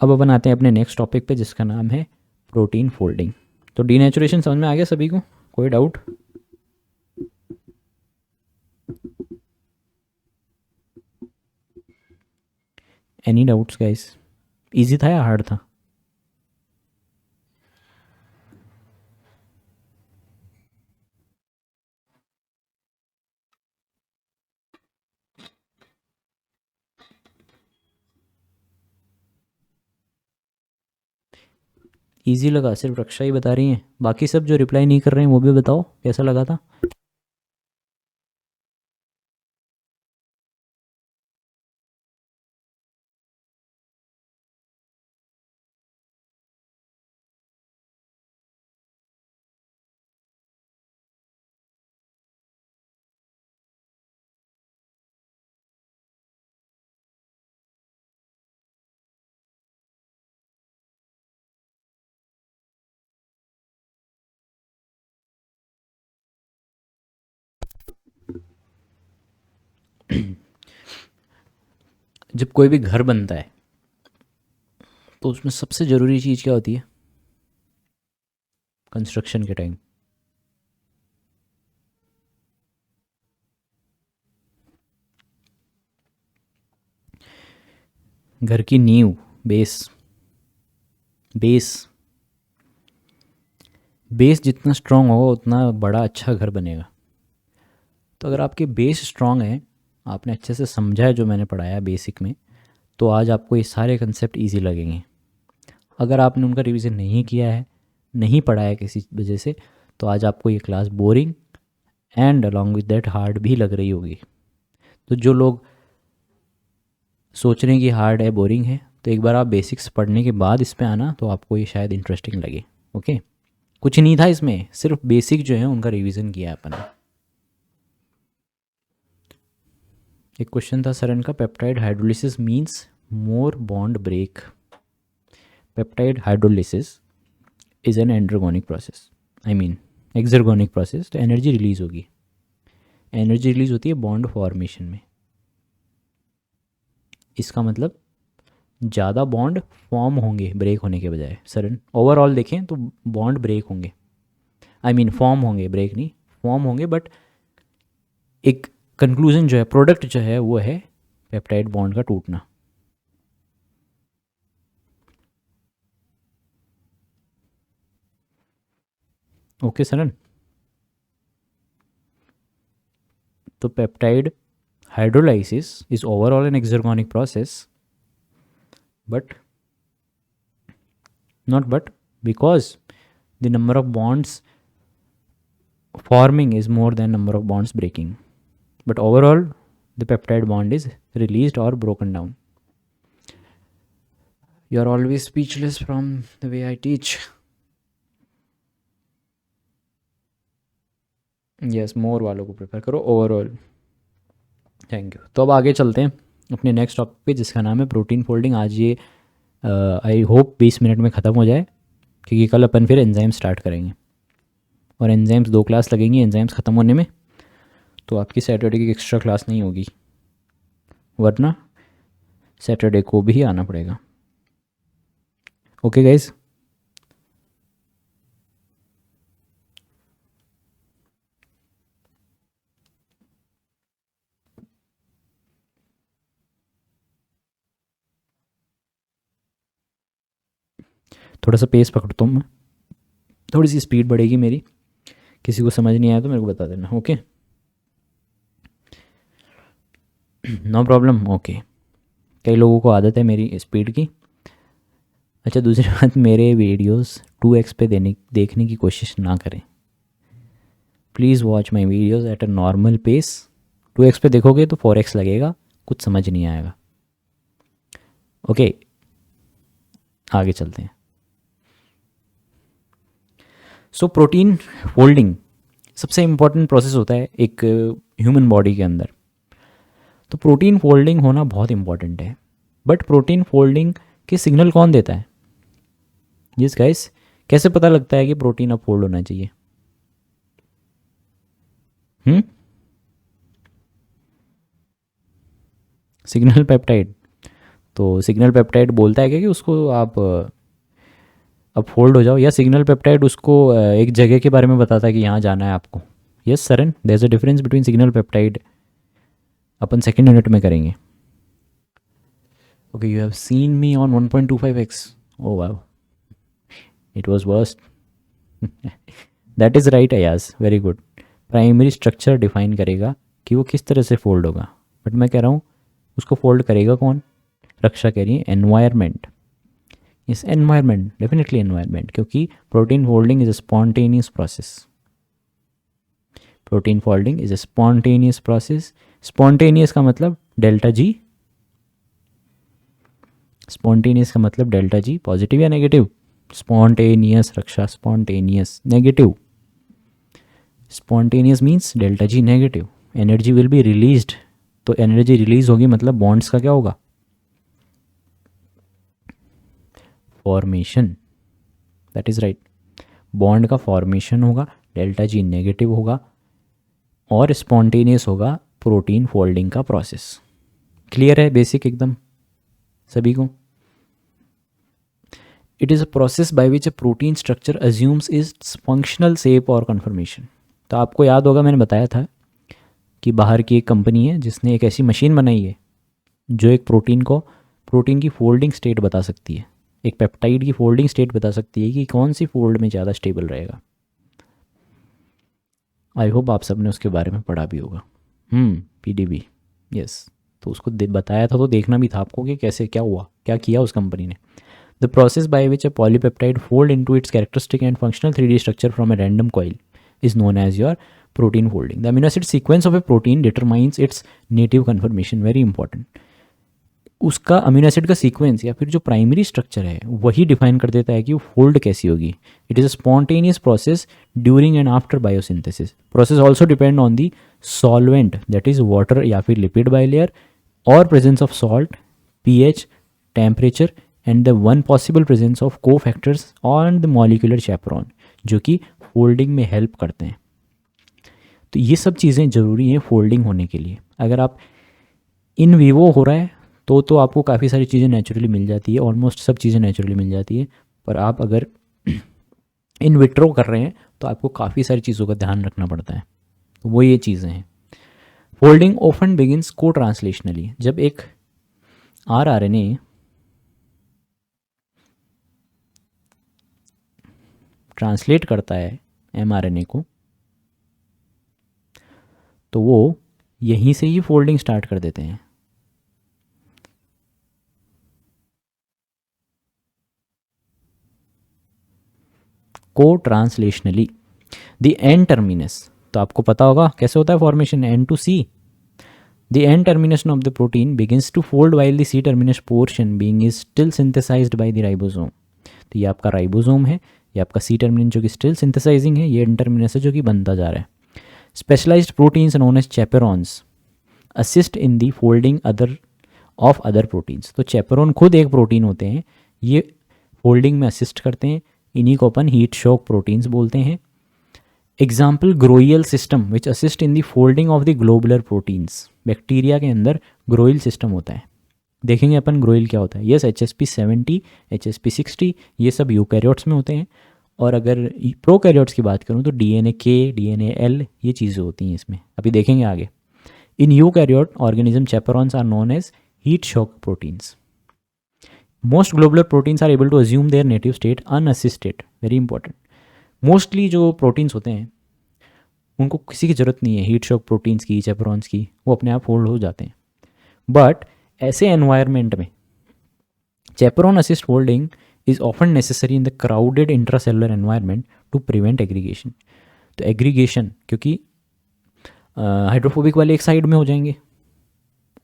अब अपन आते हैं अपने नेक्स्ट टॉपिक पे जिसका नाम है प्रोटीन फोल्डिंग। तो डीनेचुरेशन समझ में आ गया सभी को, कोई doubt? Any doubts guys? Easy था या हार्ड था? इजी लगा? सिर्फ रक्षा ही बता रही हैं, बाकी सब जो रिप्लाई नहीं कर रहे हैं वो भी बताओ कैसा लगा था। जब कोई भी घर बनता है तो उसमें सबसे ज़रूरी चीज़ क्या होती है कंस्ट्रक्शन के टाइम? घर की नींव, बेस जितना स्ट्रांग होगा उतना बड़ा अच्छा घर बनेगा। तो अगर आपके बेस स्ट्रांग है, आपने अच्छे से समझा है जो मैंने पढ़ाया बेसिक में, तो आज आपको ये सारे कंसेप्ट इजी लगेंगे। अगर आपने उनका रिवीजन नहीं किया है, नहीं पढ़ा है किसी वजह से, तो आज आपको ये class boring and along with that hard भी लग रही होगी। तो जो लोग सोच रहे हैं कि हार्ड है, बोरिंग है, तो एक बार आप बेसिक्स पढ़ने के बाद इस पे आना तो आपको ये शायद इंटरेस्टिंग लगे। ओके कुछ नहीं था इसमें, सिर्फ बेसिक जो है उनका रिवीजन किया है अपन ने। एक क्वेश्चन था सर इनका, peptide hydrolysis means more bond break. Peptide hydrolysis is an endergonic process, I mean exergonic process. तो एनर्जी रिलीज होगी, एनर्जी रिलीज होती है बॉन्ड फॉर्मेशन में। इसका मतलब ज़्यादा बॉन्ड फॉर्म होंगे ब्रेक होने के बजाय। सर ओवरऑल देखें तो बॉन्ड ब्रेक होंगे, आई मीन फॉर्म होंगे, ब्रेक नहीं, फॉर्म होंगे। बट एक कंक्लूजन जो है, प्रोडक्ट जो है वो है पेप्टाइड बॉन्ड का टूटना। ओके सरन, तो peptide hydrolysis is overall an exergonic process but not but because the number of bonds forming is more than number of bonds breaking, but overall the peptide bond is released or broken down. You are always speechless from the way I teach. Yes, more वालों को प्रेफर करो ओवरऑल। Thank you. तो अब आगे चलते हैं अपने नेक्स्ट टॉपिक पे, जिसका नाम है प्रोटीन फोल्डिंग। आज ये आई होप 20 मिनट में ख़त्म हो जाए, क्योंकि कल अपन फिर एंजाइम स्टार्ट करेंगे और एंजाइम्स 2 क्लास लगेंगी एंजाइम्स ख़त्म होने में, तो आपकी सैटरडे की एक्स्ट्रा क्लास नहीं होगी, वरना सैटरडे को भी आना पड़ेगा। ओके गाइज, थोड़ा सा पेस पकड़ता हूँ मैं, थोड़ी सी स्पीड बढ़ेगी मेरी। किसी को समझ नहीं आया तो मेरे को बता देना। Okay, no problem. ओके, कई लोगों को आदत है मेरी स्पीड की। अच्छा, दूसरी बात, मेरे वीडियोस 2x पे देखने की कोशिश ना करें। Please watch my videos at a normal pace. 2x पे देखोगे तो 4x लगेगा, कुछ समझ नहीं आएगा। ओके, आगे चलते हैं। सो प्रोटीन फोल्डिंग सबसे इम्पॉर्टेंट प्रोसेस होता है एक ह्यूमन बॉडी के अंदर। तो प्रोटीन फोल्डिंग होना बहुत इम्पॉर्टेंट है, बट प्रोटीन फोल्डिंग के सिग्नल कौन देता है? यस गाइस, कैसे पता लगता है कि प्रोटीन अब फोल्ड होना चाहिए? Signal peptide. तो सिग्नल पेप्टाइड बोलता है क्या कि उसको आप अब फोल्ड हो जाओ, या सिग्नल पेप्टाइड उसको एक जगह के बारे में बताता है कि यहाँ जाना है आपको? Yes Saran, there is a difference between signal peptide. अपन सेकेंड यूनिट में करेंगे। Okay, you have seen me on 1.25x। Oh wow, it was worst. That is right Ayaz, very good. Primary structure define करेगा कि वो किस तरह से फोल्ड होगा, बट मैं कह रहा हूँ उसको फोल्ड करेगा कौन? रक्षा कह रही है एनवायरमेंट। इस एनवायरमेंट, डेफिनेटली एनवायरमेंट, क्योंकि protein folding is a spontaneous process. Protein folding is a spontaneous process. Spontaneous का मतलब डेल्टा जी। स्पॉन्टेनियस का मतलब डेल्टा जी, पॉजिटिव या negative? Spontaneous Raksha, spontaneous negative. Spontaneous means delta G negative, energy will be released. तो एनर्जी रिलीज होगी मतलब बॉन्ड्स का क्या होगा? Formation. That is right, bond का फॉर्मेशन होगा, डेल्टा जी नेगेटिव होगा, और स्पॉन्टेनियस होगा प्रोटीन फोल्डिंग का प्रोसेस। क्लियर है बेसिक एकदम सभी को? It is a process by which a protein structure assumes it's functional shape और कन्फर्मेशन। तो आपको याद होगा मैंने बताया था कि बाहर की एक कंपनी है जिसने एक ऐसी मशीन बनाई है जो एक प्रोटीन की फोल्डिंग स्टेट बता सकती है, एक पेप्टाइड की फोल्डिंग स्टेट बता सकती है कि कौन सी फोल्ड में ज़्यादा स्टेबल रहेगा। आई होप आप सबने उसके बारे में पढ़ा भी होगा। PDB, yes. तो उसको बताया था, तो देखना भी था आपको कि कैसे क्या हुआ, क्या किया उस कंपनी ने। The process by which a polypeptide fold into its characteristic and functional 3D structure from a random coil is known as your protein folding. The amino acid sequence of a protein determines its native conformation. Very important. उसका अमीनो एसिड का सीक्वेंस या फिर जो प्राइमरी स्ट्रक्चर है वही डिफाइन कर देता है कि वो फोल्ड कैसी होगी। It is a spontaneous process during and after biosynthesis. Process also depend on the solvent, that is water या फिर लिपिड बाइलेयर, और presence of salt, pH, temperature, and the one possible presence of को फैक्टर्स ऑन द मॉलिक्यूलर चैपरॉन, जो कि फोल्डिंग में हेल्प करते हैं। तो ये सब चीज़ें ज़रूरी हैं फोल्डिंग होने के लिए। अगर आप इन विवो हो रहा है तो आपको काफ़ी सारी चीज़ें नेचुरली मिल जाती है, ऑलमोस्ट सब चीज़ें नेचुरली मिल जाती है। पर आप अगर इन विट्रो कर रहे हैं तो आपको काफ़ी सारी चीज़ों का ध्यान रखना पड़ता है। तो वो ये चीज़ें हैं। फोल्डिंग ऑफन बिगिंस को ट्रांसलेशनली। जब एक आरएनए ट्रांसलेट करता है एमआरएनए को, तो वो यहीं से ही फोल्डिंग स्टार्ट कर देते हैं। को ट्रांसलेशनली द एन टर्मिनस, तो आपको पता होगा कैसे होता है formation, N to C. The N termination of the protein begins to fold while the C terminus portion being is still synthesized by the ribosome. तो ये आपका राइबोसोम है, ये आपका C terminus जो कि स्टिल सिंथेसाइजिंग है, ये N terminus है जो कि बनता जा रहा है. Specialized proteins known as chaperones assist in the folding of other proteins. तो चैपेरॉन खुद एक प्रोटीन होते हैं, ये फोल्डिंग में असिस्ट करते हैं, इन्हीं को अपन हीट शॉक प्रोटीन्स बोलते हैं. Example GroEL system which assist in the folding of the globular proteins. Bacteria के अंदर ग्रोइल सिस्टम होता है, देखेंगे अपन ग्रोइल क्या होता है. यस, HSP70, HSP60 ये सब यूकैरियोट्स में होते हैं. और अगर प्रोकैरियोट्स की बात करूँ तो DNA K, DNA L ये चीज़ें होती हैं इसमें, अभी देखेंगे आगे. In eukaryote organism chaperones are known as heat shock proteins. Most globular proteins are able to assume their native state unassisted. Very important. Mostly जो प्रोटीन्स होते हैं उनको किसी की ज़रूरत नहीं है हीट शॉक प्रोटीन्स की, चैपेरॉन्स की, वो अपने आप होल्ड हो जाते हैं. बट ऐसे एनवायरनमेंट में chaperone assist folding is often necessary in the crowded intracellular environment to prevent aggregation. तो एग्रीगेशन, क्योंकि हाइड्रोफोबिक वाले एक साइड में हो जाएंगे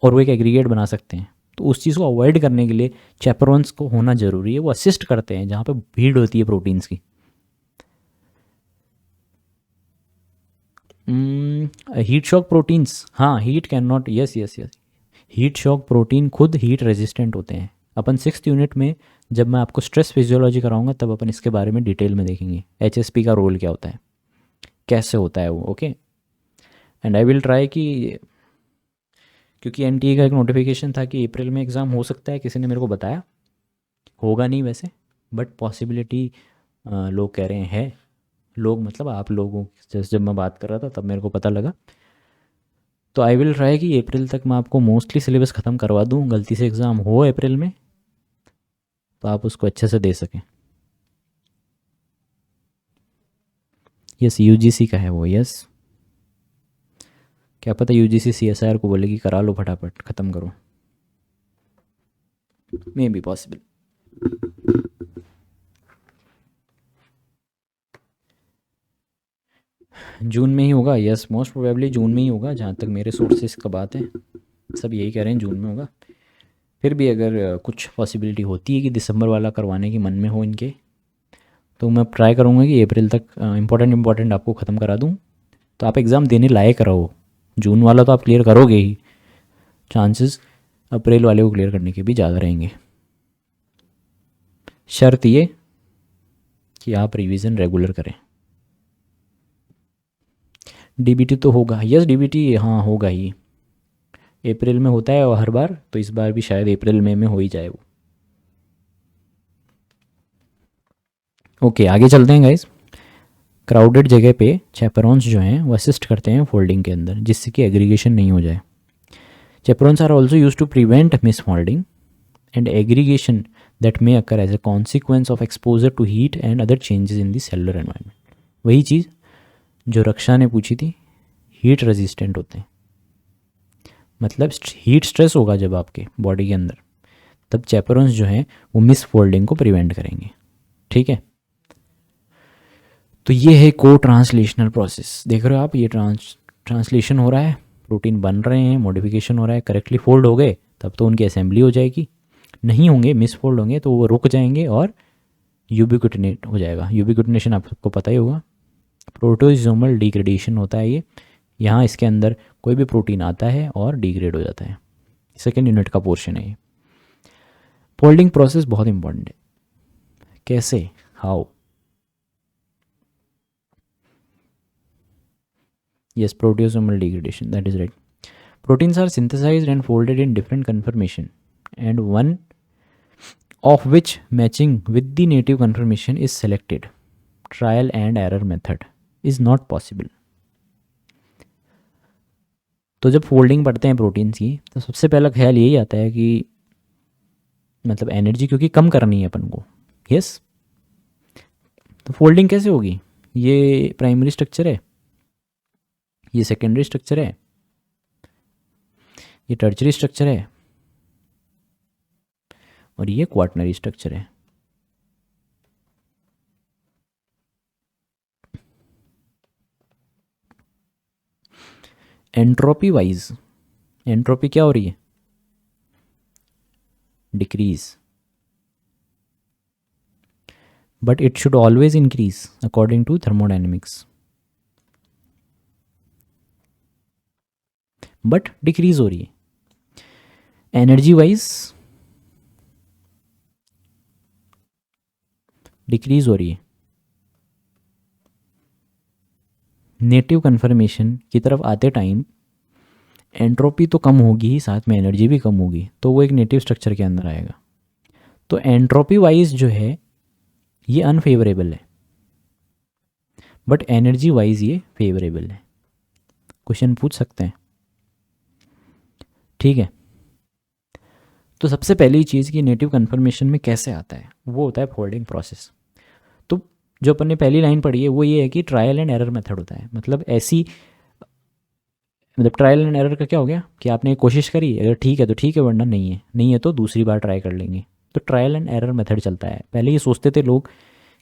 और वो एक एग्रीगेट बना सकते हैं, तो उस चीज़ को अवॉइड करने के लिए चैपेरॉन्स को होना ज़रूरी है. वो असिस्ट करते हैं जहाँ पे भीड़ होती है प्रोटीन्स की. हीट शॉक प्रोटीन्स, हाँ, heat can not, yes, heat shock protein खुद हीट रेजिस्टेंट होते हैं. अपन 6th यूनिट में जब मैं आपको स्ट्रेस फिजियोलॉजी कराऊंगा तब अपन इसके बारे में डिटेल में देखेंगे. HSP का रोल क्या होता है, कैसे होता है वो. Okay, and I will try कि, क्योंकि NTA का एक नोटिफिकेशन था कि अप्रैल में एग्ज़ाम हो सकता है, किसी ने मेरे को बताया, होगा नहीं वैसे, बट पॉसिबिलिटी लोग कह रहे हैं. लोग मतलब आप लोगों से जब मैं बात कर रहा था तब मेरे को पता लगा. तो आई विल ट्राई कि अप्रैल तक मैं आपको मोस्टली सिलेबस ख़त्म करवा दूँ. गलती से एग्ज़ाम हो अप्रैल में तो आप उसको अच्छे से दे सकें. यस, UGC का है वो. यस, क्या पता UGC CSIR को बोलेगी करा लो फटाफट, ख़त्म करो. May be possible. जून में ही होगा. यस, मोस्ट प्रोबेबली जून में ही होगा, जहाँ तक मेरे सोर्सेस का बात है. सब यही कह रहे हैं जून में होगा. फिर भी अगर कुछ पॉसिबिलिटी होती है कि दिसंबर वाला करवाने की मन में हो इनके, तो मैं ट्राई करूँगा कि अप्रैल तक इम्पोर्टेंट आपको ख़त्म करा दूँ, तो आप एग्ज़ाम देने लायक रहो. जून वाला तो आप क्लियर करोगे ही, चांसेस अप्रैल वाले को क्लियर करने के भी ज़्यादा रहेंगे. शर्त ये कि आप रिवीजन रेगुलर करें. DBT तो होगा. यस, DBT हाँ होगा ही. अप्रैल में होता है हर बार, तो इस बार भी शायद अप्रैल में हो ही जाए वो. ओके, आगे चलते हैं गाइस. क्राउडेड जगह पे चैपेरॉन्स जो हैं वो असिस्ट करते हैं फोल्डिंग के अंदर, जिससे कि एग्रीगेशन नहीं हो जाए. Chaperones are also used to prevent misfolding and aggregation that may occur as a consequence of exposure to heat and other changes in the cellular environment. वही चीज़ जो रक्षा ने पूछी थी, हीट रेजिस्टेंट होते हैं. मतलब हीट स्ट्रेस होगा जब आपके बॉडी के अंदर, तब चैपेरॉन्स जो हैं वो मिस फोल्डिंग को प्रिवेंट करेंगे. ठीक है, तो ये है को ट्रांसलेशनल प्रोसेस. देख रहे हो आप, ये ट्रांसलेशन हो रहा है, प्रोटीन बन रहे हैं, मॉडिफिकेशन हो रहा है. करेक्टली फोल्ड हो गए तब तो उनकी असेंबली हो जाएगी, नहीं होंगे, मिस फोल्ड होंगे तो वो रुक जाएंगे और यूबिक्विटिनेट हो जाएगा. यूबिक्विटिनेशन आपको पता ही होगा, प्रोटोसोमल डिग्रेडेशन होता है ये. यहाँ इसके अंदर कोई भी प्रोटीन आता है और डिग्रेड हो जाता है. 2nd यूनिट का पोर्शन है ये. फोल्डिंग प्रोसेस बहुत इंपॉर्टेंट है. कैसे, how. Yes, proteasomal degradation, that is right. Proteins are synthesized and folded in different conformation, and one of which matching with the native conformation is selected. Trial and error method is not possible. तो जब फोल्डिंग पढ़ते हैं प्रोटीन्स की तो सबसे पहला ख्याल यही आता है कि मतलब एनर्जी क्योंकि कम करनी है अपन को. यस, तो फोल्डिंग कैसे होगी. ये प्राइमरी स्ट्रक्चर है, ये सेकेंडरी स्ट्रक्चर है, ये टर्चरी स्ट्रक्चर है और ये क्वाटरनरी स्ट्रक्चर है. एंट्रोपी वाइज एंट्रोपी क्या हो रही है? Decrease, but it should always increase according to thermodynamics, but decrease हो रही है। एनर्जी वाइज डिक्रीज हो रही है। नेटिव कन्फर्मेशन की तरफ आते टाइम एंट्रोपी तो कम होगी ही, साथ में एनर्जी भी कम होगी, तो वो एक नेटिव स्ट्रक्चर के अंदर आएगा। तो एंट्रोपी वाइज जो है ये अनफेवरेबल है, बट एनर्जी वाइज ये फेवरेबल है। क्वेश्चन पूछ सकते हैं, ठीक है। तो सबसे पहली चीज़ कि नेटिव कन्फर्मेशन में कैसे आता है वो होता है फोल्डिंग प्रोसेस। तो जो अपन ने पहली लाइन पढ़ी है वो ये है कि ट्रायल एंड एरर मेथड होता है। मतलब ऐसी, मतलब ट्रायल एंड एरर का क्या हो गया कि आपने एक कोशिश करी, अगर ठीक है तो ठीक है, वरना नहीं है, नहीं है तो दूसरी बार ट्राई कर लेंगे। तो ट्रायल एंड एरर मेथड चलता है। पहले ये सोचते थे लोग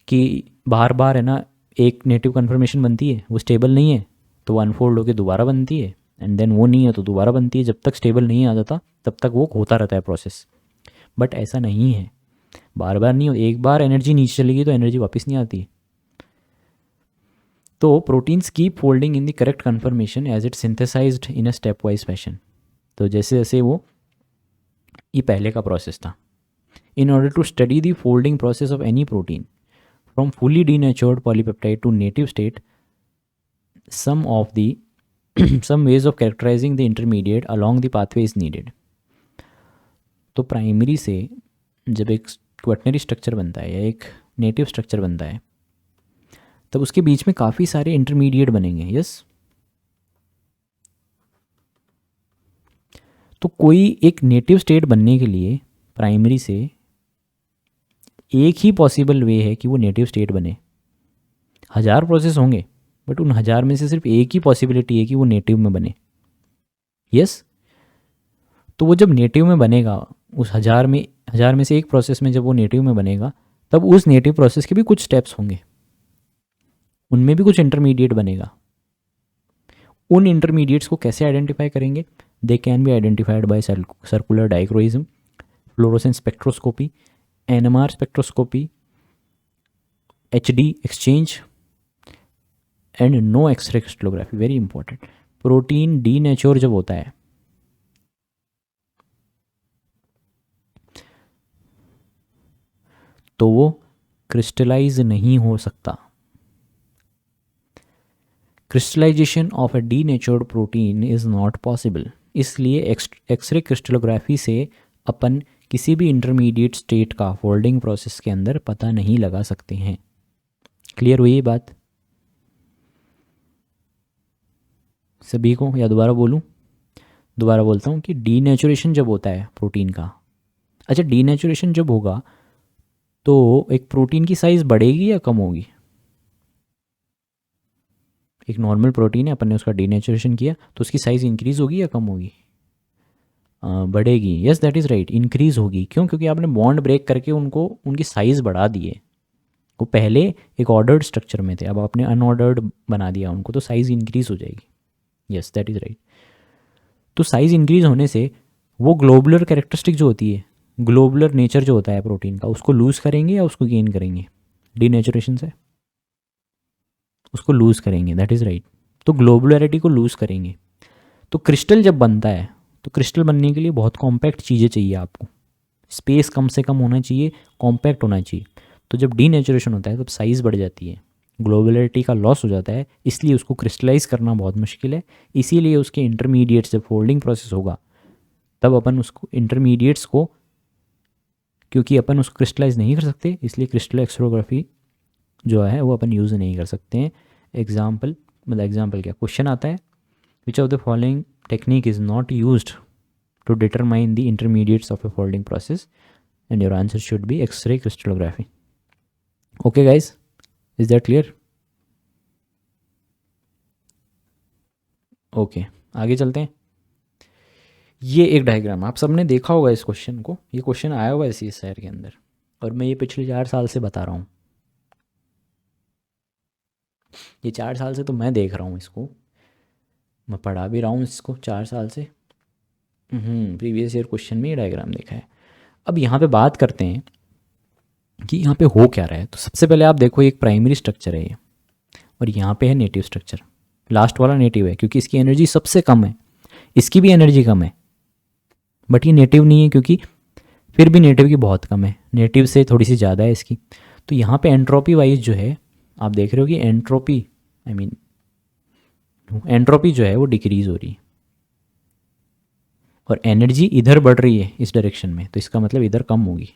कि बार बार है ना एक नेटिव कन्फर्मेशन बनती है, वो स्टेबल नहीं है तो वो अनफोल्ड होकर दोबारा बनती है, एंड देन वो नहीं है तो दोबारा बनती है। जब तक स्टेबल नहीं आ जाता तब तक वो होता रहता है प्रोसेस। बट ऐसा नहीं है, बार बार नहीं हो। एक बार एनर्जी नीचे चलेगी तो एनर्जी वापस नहीं आती। तो proteins keep folding in the correct conformation as it synthesized in a step wise fashion. तो जैसे जैसे वो, ये पहले का प्रोसेस था। In order to study the folding process of any protein from fully denatured polypeptide to native state, some of the some ways of characterizing the intermediate along the pathway is needed। तो प्राइमरी से जब एक क्वाटनरी स्ट्रक्चर बनता है या एक नेटिव स्ट्रक्चर बनता है तब उसके बीच में काफ़ी सारे इंटरमीडिएट बनेंगे। यस, तो कोई एक नेटिव स्टेट बनने के लिए प्राइमरी से एक ही पॉसिबल वे है कि वो नेटिव स्टेट बने। 1000 प्रोसेस होंगे बट उन 1000 में से सिर्फ एक ही पॉसिबिलिटी है कि वो नेटिव में बने। यस, तो वो जब नेटिव में बनेगा, उस 1000 में से एक प्रोसेस में जब वो नेटिव में बनेगा तब उस नेटिव प्रोसेस के भी कुछ स्टेप्स होंगे, उनमें भी कुछ इंटरमीडिएट बनेगा। उन इंटरमीडिएट्स को कैसे आइडेंटिफाई करेंगे? They can be identified by circular dichroism, fluorescence spectroscopy, NMR spectroscopy, HD exchange and no x ray crystallography. Very important. Protein denature जब होता है तो वो क्रिस्टलाइज नहीं हो सकता। Crystallization of a denatured protein is not possible. इसलिए एक्सरे क्रिस्टलोग्राफी से अपन किसी भी इंटरमीडिएट स्टेट का फोल्डिंग प्रोसेस के अंदर पता नहीं लगा सकते हैं। क्लियर हुई ये बात सभी को? या दोबारा बोलूं? दोबारा बोलता हूँ कि डीनेचुरेशन जब होता है प्रोटीन का, अच्छा डीनेचुरेशन जब होगा तो एक प्रोटीन की साइज़ बढ़ेगी या कम होगी? एक नॉर्मल प्रोटीन है, अपन ने उसका डीनेचुरेशन किया तो उसकी साइज़ इंक्रीज़ होगी या कम होगी? बढ़ेगी। Yes that is right, increase होगी। क्यों? क्योंकि आपने बॉन्ड ब्रेक करके उनको उनकी साइज़ बढ़ा दी है। वो पहले एक ऑर्डर्ड स्ट्रक्चर में थे, अब आपने अनऑर्डर्ड बना दिया उनको, तो साइज़ इंक्रीज़ हो जाएगी। Yes that is right. तो साइज़ इंक्रीज़ होने से वो ग्लोबुलर कैरेक्टरिस्टिक जो होती है, ग्लोबुलर नेचर जो होता है प्रोटीन का, उसको लूज़ करेंगे या उसको गेन करेंगे? डीनेचुरेशन से उसको लूज़ करेंगे, दैट इज़ राइट। तो ग्लोबुलरिटी को लूज़ करेंगे। तो क्रिस्टल जब बनता है तो क्रिस्टल बनने के लिए बहुत कॉम्पैक्ट चीज़ें चाहिए आपको, स्पेस कम से कम होना चाहिए, कॉम्पैक्ट होना चाहिए। तो जब डीनेचुरेशन होता है तब साइज़ बढ़ जाती है, ग्लोबुलरिटी का लॉस हो जाता है, इसलिए उसको क्रिस्टलाइज करना बहुत मुश्किल है। इसीलिए उसके इंटरमीडिएट्स जब फोल्डिंग प्रोसेस होगा तब अपन उसको इंटरमीडिएट्स को, क्योंकि अपन उसको क्रिस्टलाइज नहीं कर सकते इसलिए क्रिस्टल एक्सरोग्राफी जो है वो अपन यूज़ नहीं कर सकते हैं। एग्जाम्पल, मतलब एग्जाम्पल क्या, क्वेश्चन आता है which of the following technique is not used to determine the intermediates of a folding process, and your answer should be X-ray crystallography. Okay guys, is that clear? Okay, आगे चलते हैं। ये एक डायग्राम आप सबने देखा होगा इस क्वेश्चन को, ये क्वेश्चन आया हुआ है CSIR के अंदर और मैं ये पिछले 4 साल से बता रहा हूँ। ये 4 साल से तो मैं देख रहा हूँ इसको। मैं पढ़ा भी रहा हूँ इसको 4 साल से। प्रीवियस ईयर क्वेश्चन में ये डायग्राम देखा है। अब यहाँ पे बात करते हैं कि यहाँ पे हो क्या रहा है। तो सबसे पहले आप देखो एक प्राइमरी स्ट्रक्चर है ये, और यहाँ पे है नेटिव स्ट्रक्चर। लास्ट वाला नेटिव है क्योंकि इसकी एनर्जी सबसे कम है, इसकी भी एनर्जी कम है, बट ये नेटिव नहीं है क्योंकि फिर भी नेटिव की बहुत कम है, नेटिव से थोड़ी सी ज़्यादा है इसकी। तो यहाँ पे एंट्रोपी वाइज जो है आप देख रहे हो कि एंट्रोपी एंट्रोपी जो है वो डिक्रीज़ हो रही है, और एनर्जी इधर बढ़ रही है इस डायरेक्शन में, तो इसका मतलब इधर कम होगी।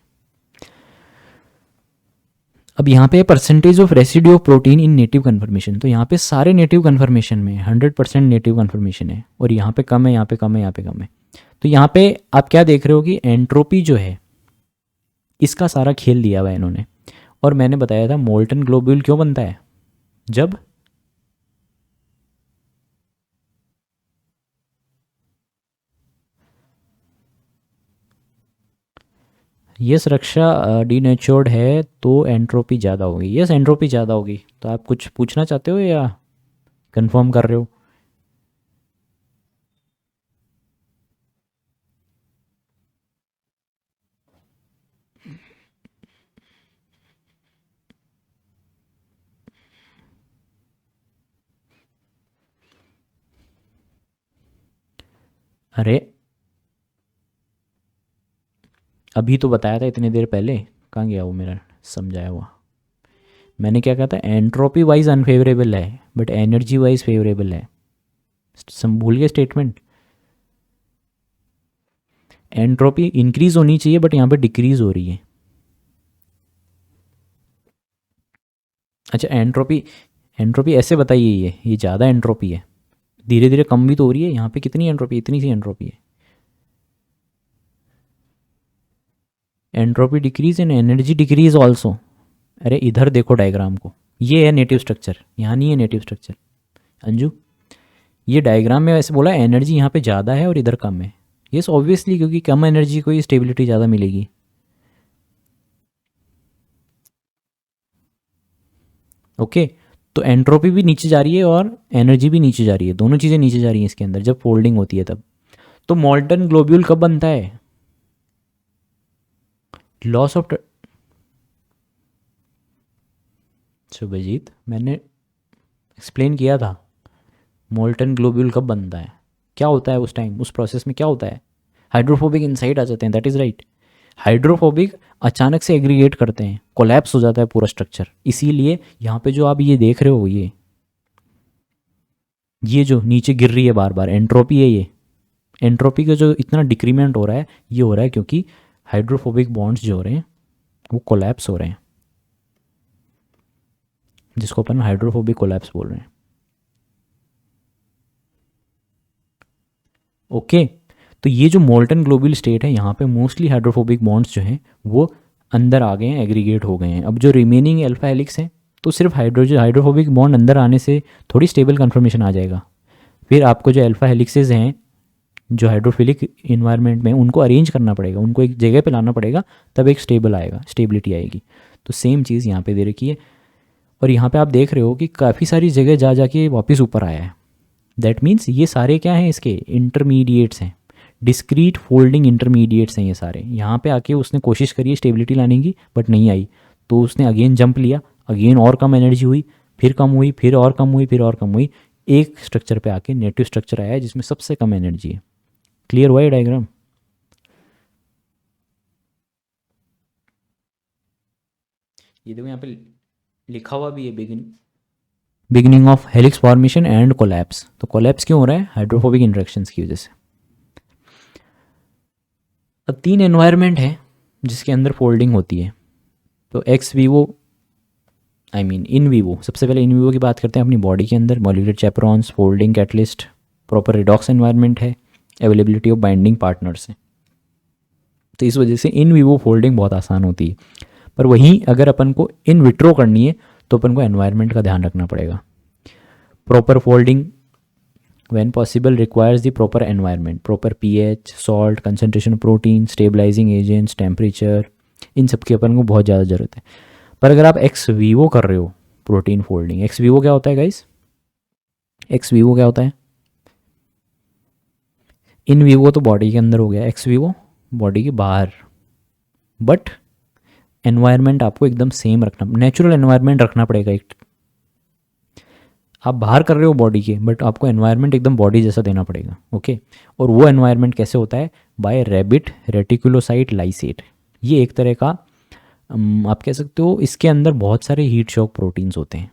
अब यहाँ पे percentage of residue of protein in native conformation, तो यहाँ पे सारे नेटिव कन्फर्मेशन में 100% नेटिव कन्फर्मेशन है, और यहाँ पे कम है, यहाँ पे कम है, यहाँ पे कम है। तो यहाँ पे आप क्या देख रहे हो कि एंट्रोपी जो है इसका सारा खेल दिया हुआ है इन्होंने। और मैंने बताया था मोल्टन ग्लोब्यूल क्यों बनता है, जब ये सुरक्षा डीनेचर्ड है तो एंट्रोपी ज़्यादा होगी। यस, एंट्रोपी ज़्यादा होगी। तो आप कुछ पूछना चाहते हो या कंफर्म कर रहे हो? अरे अभी तो बताया था इतनी देर पहले, कहाँ गया वो मेरा समझाया हुआ। मैंने क्या कहा था, एंट्रोपी वाइज अनफेवरेबल है बट एनर्जी वाइज फेवरेबल है। भूल गए स्टेटमेंट? एंट्रोपी इंक्रीज होनी चाहिए बट यहाँ पे डिक्रीज हो रही है। अच्छा, एंट्रोपी एंट्रोपी ऐसे बताइए, ये ज़्यादा एंट्रोपी है, धीरे धीरे कम भी तो हो रही है। यहाँ पे कितनी एंट्रोपी, इतनी सी एंट्रोपी है। Entropy decrease and energy decrease also. अरे इधर देखो डायग्राम को, ये है नेटिव स्ट्रक्चर, यहाँ नहीं है नेटिव स्ट्रक्चर। अंजू, ये डायग्राम में वैसे बोला एनर्जी यहाँ पे ज़्यादा है और इधर कम है। यस ऑब्वियसली, क्योंकि कम एनर्जी को ही स्टेबिलिटी ज़्यादा मिलेगी। ओके, तो एंट्रोपी भी नीचे जा रही है और एनर्जी भी नीचे जा रही है, दोनों चीज़ें नीचे जा रही हैं इसके अंदर जब फोल्डिंग होती है तब। तो मॉल्टन ग्लोब्यूल कब बनता है? लॉस ऑफ शुभजीत, मैंने एक्सप्लेन किया था मोल्टन ग्लोब्यूल कब बनता है, क्या होता है उस टाइम, उस प्रोसेस में क्या होता है। हाइड्रोफोबिक इनसाइड आ जाते हैं, दैट इज़ राइट। हाइड्रोफोबिक अचानक से एग्रीगेट करते हैं, कोलैप्स हो जाता है पूरा स्ट्रक्चर। इसीलिए यहाँ पे जो आप ये देख रहे हो, ये जो नीचे गिर रही है बार बार एंट्रोपी है। ये एंट्रोपी का जो इतना डिक्रीमेंट हो रहा है, ये हो रहा है क्योंकि हाइड्रोफोबिक बॉन्ड्स जो हो रहे हैं वो कोलैप्स हो रहे हैं, जिसको अपन हाइड्रोफोबिक कोलैप्स बोल रहे हैं। ओके, तो ये जो मोल्टन ग्लोबल स्टेट है, यहाँ पे मोस्टली हाइड्रोफोबिक बॉन्ड्स जो हैं वो अंदर आ गए हैं, एग्रीगेट हो गए हैं। अब जो रिमेनिंग अल्फा हेलिक्स हैं, तो सिर्फ हाइड्रोफोबिक बॉन्ड अंदर आने से थोड़ी स्टेबल कन्फर्मेशन आ जाएगा। फिर आपको जो अल्फा हेलिक्सेस हैं जो हाइड्रोफिलिक इन्वायरमेंट में, उनको अरेंज करना पड़ेगा, उनको एक जगह पे लाना पड़ेगा, तब एक स्टेबिलिटी आएगी। तो सेम चीज़ यहाँ पे दे रखी है, और यहाँ पे आप देख रहे हो कि काफ़ी सारी जगह जा जाके वापस ऊपर आया है। दैट मीन्स ये सारे क्या हैं, इसके इंटरमीडिएट्स हैं, डिस्क्रीट फोल्डिंग इंटरमीडिएट्स हैं ये सारे। यहाँ पे आके उसने कोशिश करी स्टेबिलिटी लाने की बट नहीं आई, तो उसने अगेन जंप लिया, अगेन और कम एनर्जी हुई, फिर कम हुई, फिर और कम हुई, फिर और कम हुई। एक स्ट्रक्चर पे आके नेटिव स्ट्रक्चर आया है जिसमें सबसे कम एनर्जी है। क्लियर हुआ ये डायग्राम? ये देखो यहाँ पे लिखा हुआ भी है, beginning of helix formation and collapse. तो कोलैप्स क्यों हो रहा है? हाइड्रोफोबिक इंटरेक्शंस की वजह से। अब 3 एनवायरनमेंट है जिसके अंदर फोल्डिंग होती है। तो एक्स वीवो, इन वीवो, सबसे पहले इन वीवो की बात करते हैं। अपनी बॉडी के अंदर molecular chaperones, folding catalyst, proper redox environment है, अवेलेबिलिटी ऑफ बाइंडिंग पार्टनर्स है। तो इस वजह से इन वीवो फोल्डिंग बहुत आसान होती है। पर वहीं अगर अपन को इन विट्रो करनी है तो अपन को एनवायरनमेंट का ध्यान रखना पड़ेगा। Proper folding when possible requires the proper environment, proper pH, salt, concentration of protein, stabilizing agents, temperature, इन सब की अपन को बहुत ज़्यादा ज़रूरत है। पर अगर आप एक्स वीवो कर रहे हो प्रोटीन फोल्डिंग, एक्स वीवो क्या होता है गाइस? एक्स वीवो क्या होता है? इन वीवो तो बॉडी के अंदर हो गया, एक्स वीवो बॉडी के बाहर। बट एनवायरनमेंट आपको एकदम सेम रखना, नेचुरल एनवायरनमेंट रखना पड़ेगा। एक आप बाहर कर रहे हो बॉडी के, बट आपको एनवायरनमेंट एकदम बॉडी जैसा देना पड़ेगा। ओके, और वो एनवायरनमेंट कैसे होता है? By rabbit reticulocyte lysate. ये एक तरह का आप कह सकते हो, इसके अंदर बहुत सारे हीट शॉक प्रोटीन्स होते हैं।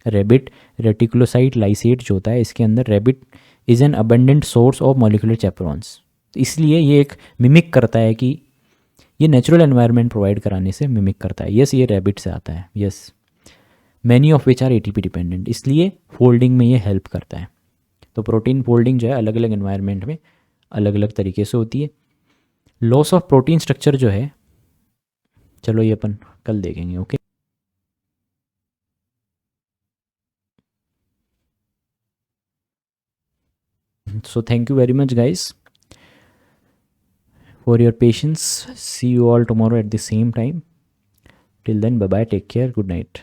रैबिट रेटिकुलोसाइट लाइसेट जो होता है, इसके अंदर rabbit is an abundant source of molecular chaperones. इसलिए ये एक मिमिक करता है कि ये नेचुरल एनवायरनमेंट प्रोवाइड कराने से मिमिक करता है। यस, ये रैबिट से आता है। Yes, many of which are ATP dependent, इसलिए फोल्डिंग में ये हेल्प करता है। तो प्रोटीन फोल्डिंग जो है अलग अलग एनवायरनमेंट में अलग अलग तरीके से होती है। लॉस ऑफ प्रोटीन स्ट्रक्चर जो है, चलो ये अपन कल देखेंगे। Okay, so thank you very much guys for your patience. See you all tomorrow at the same time. Till then, bye bye, take care, good night.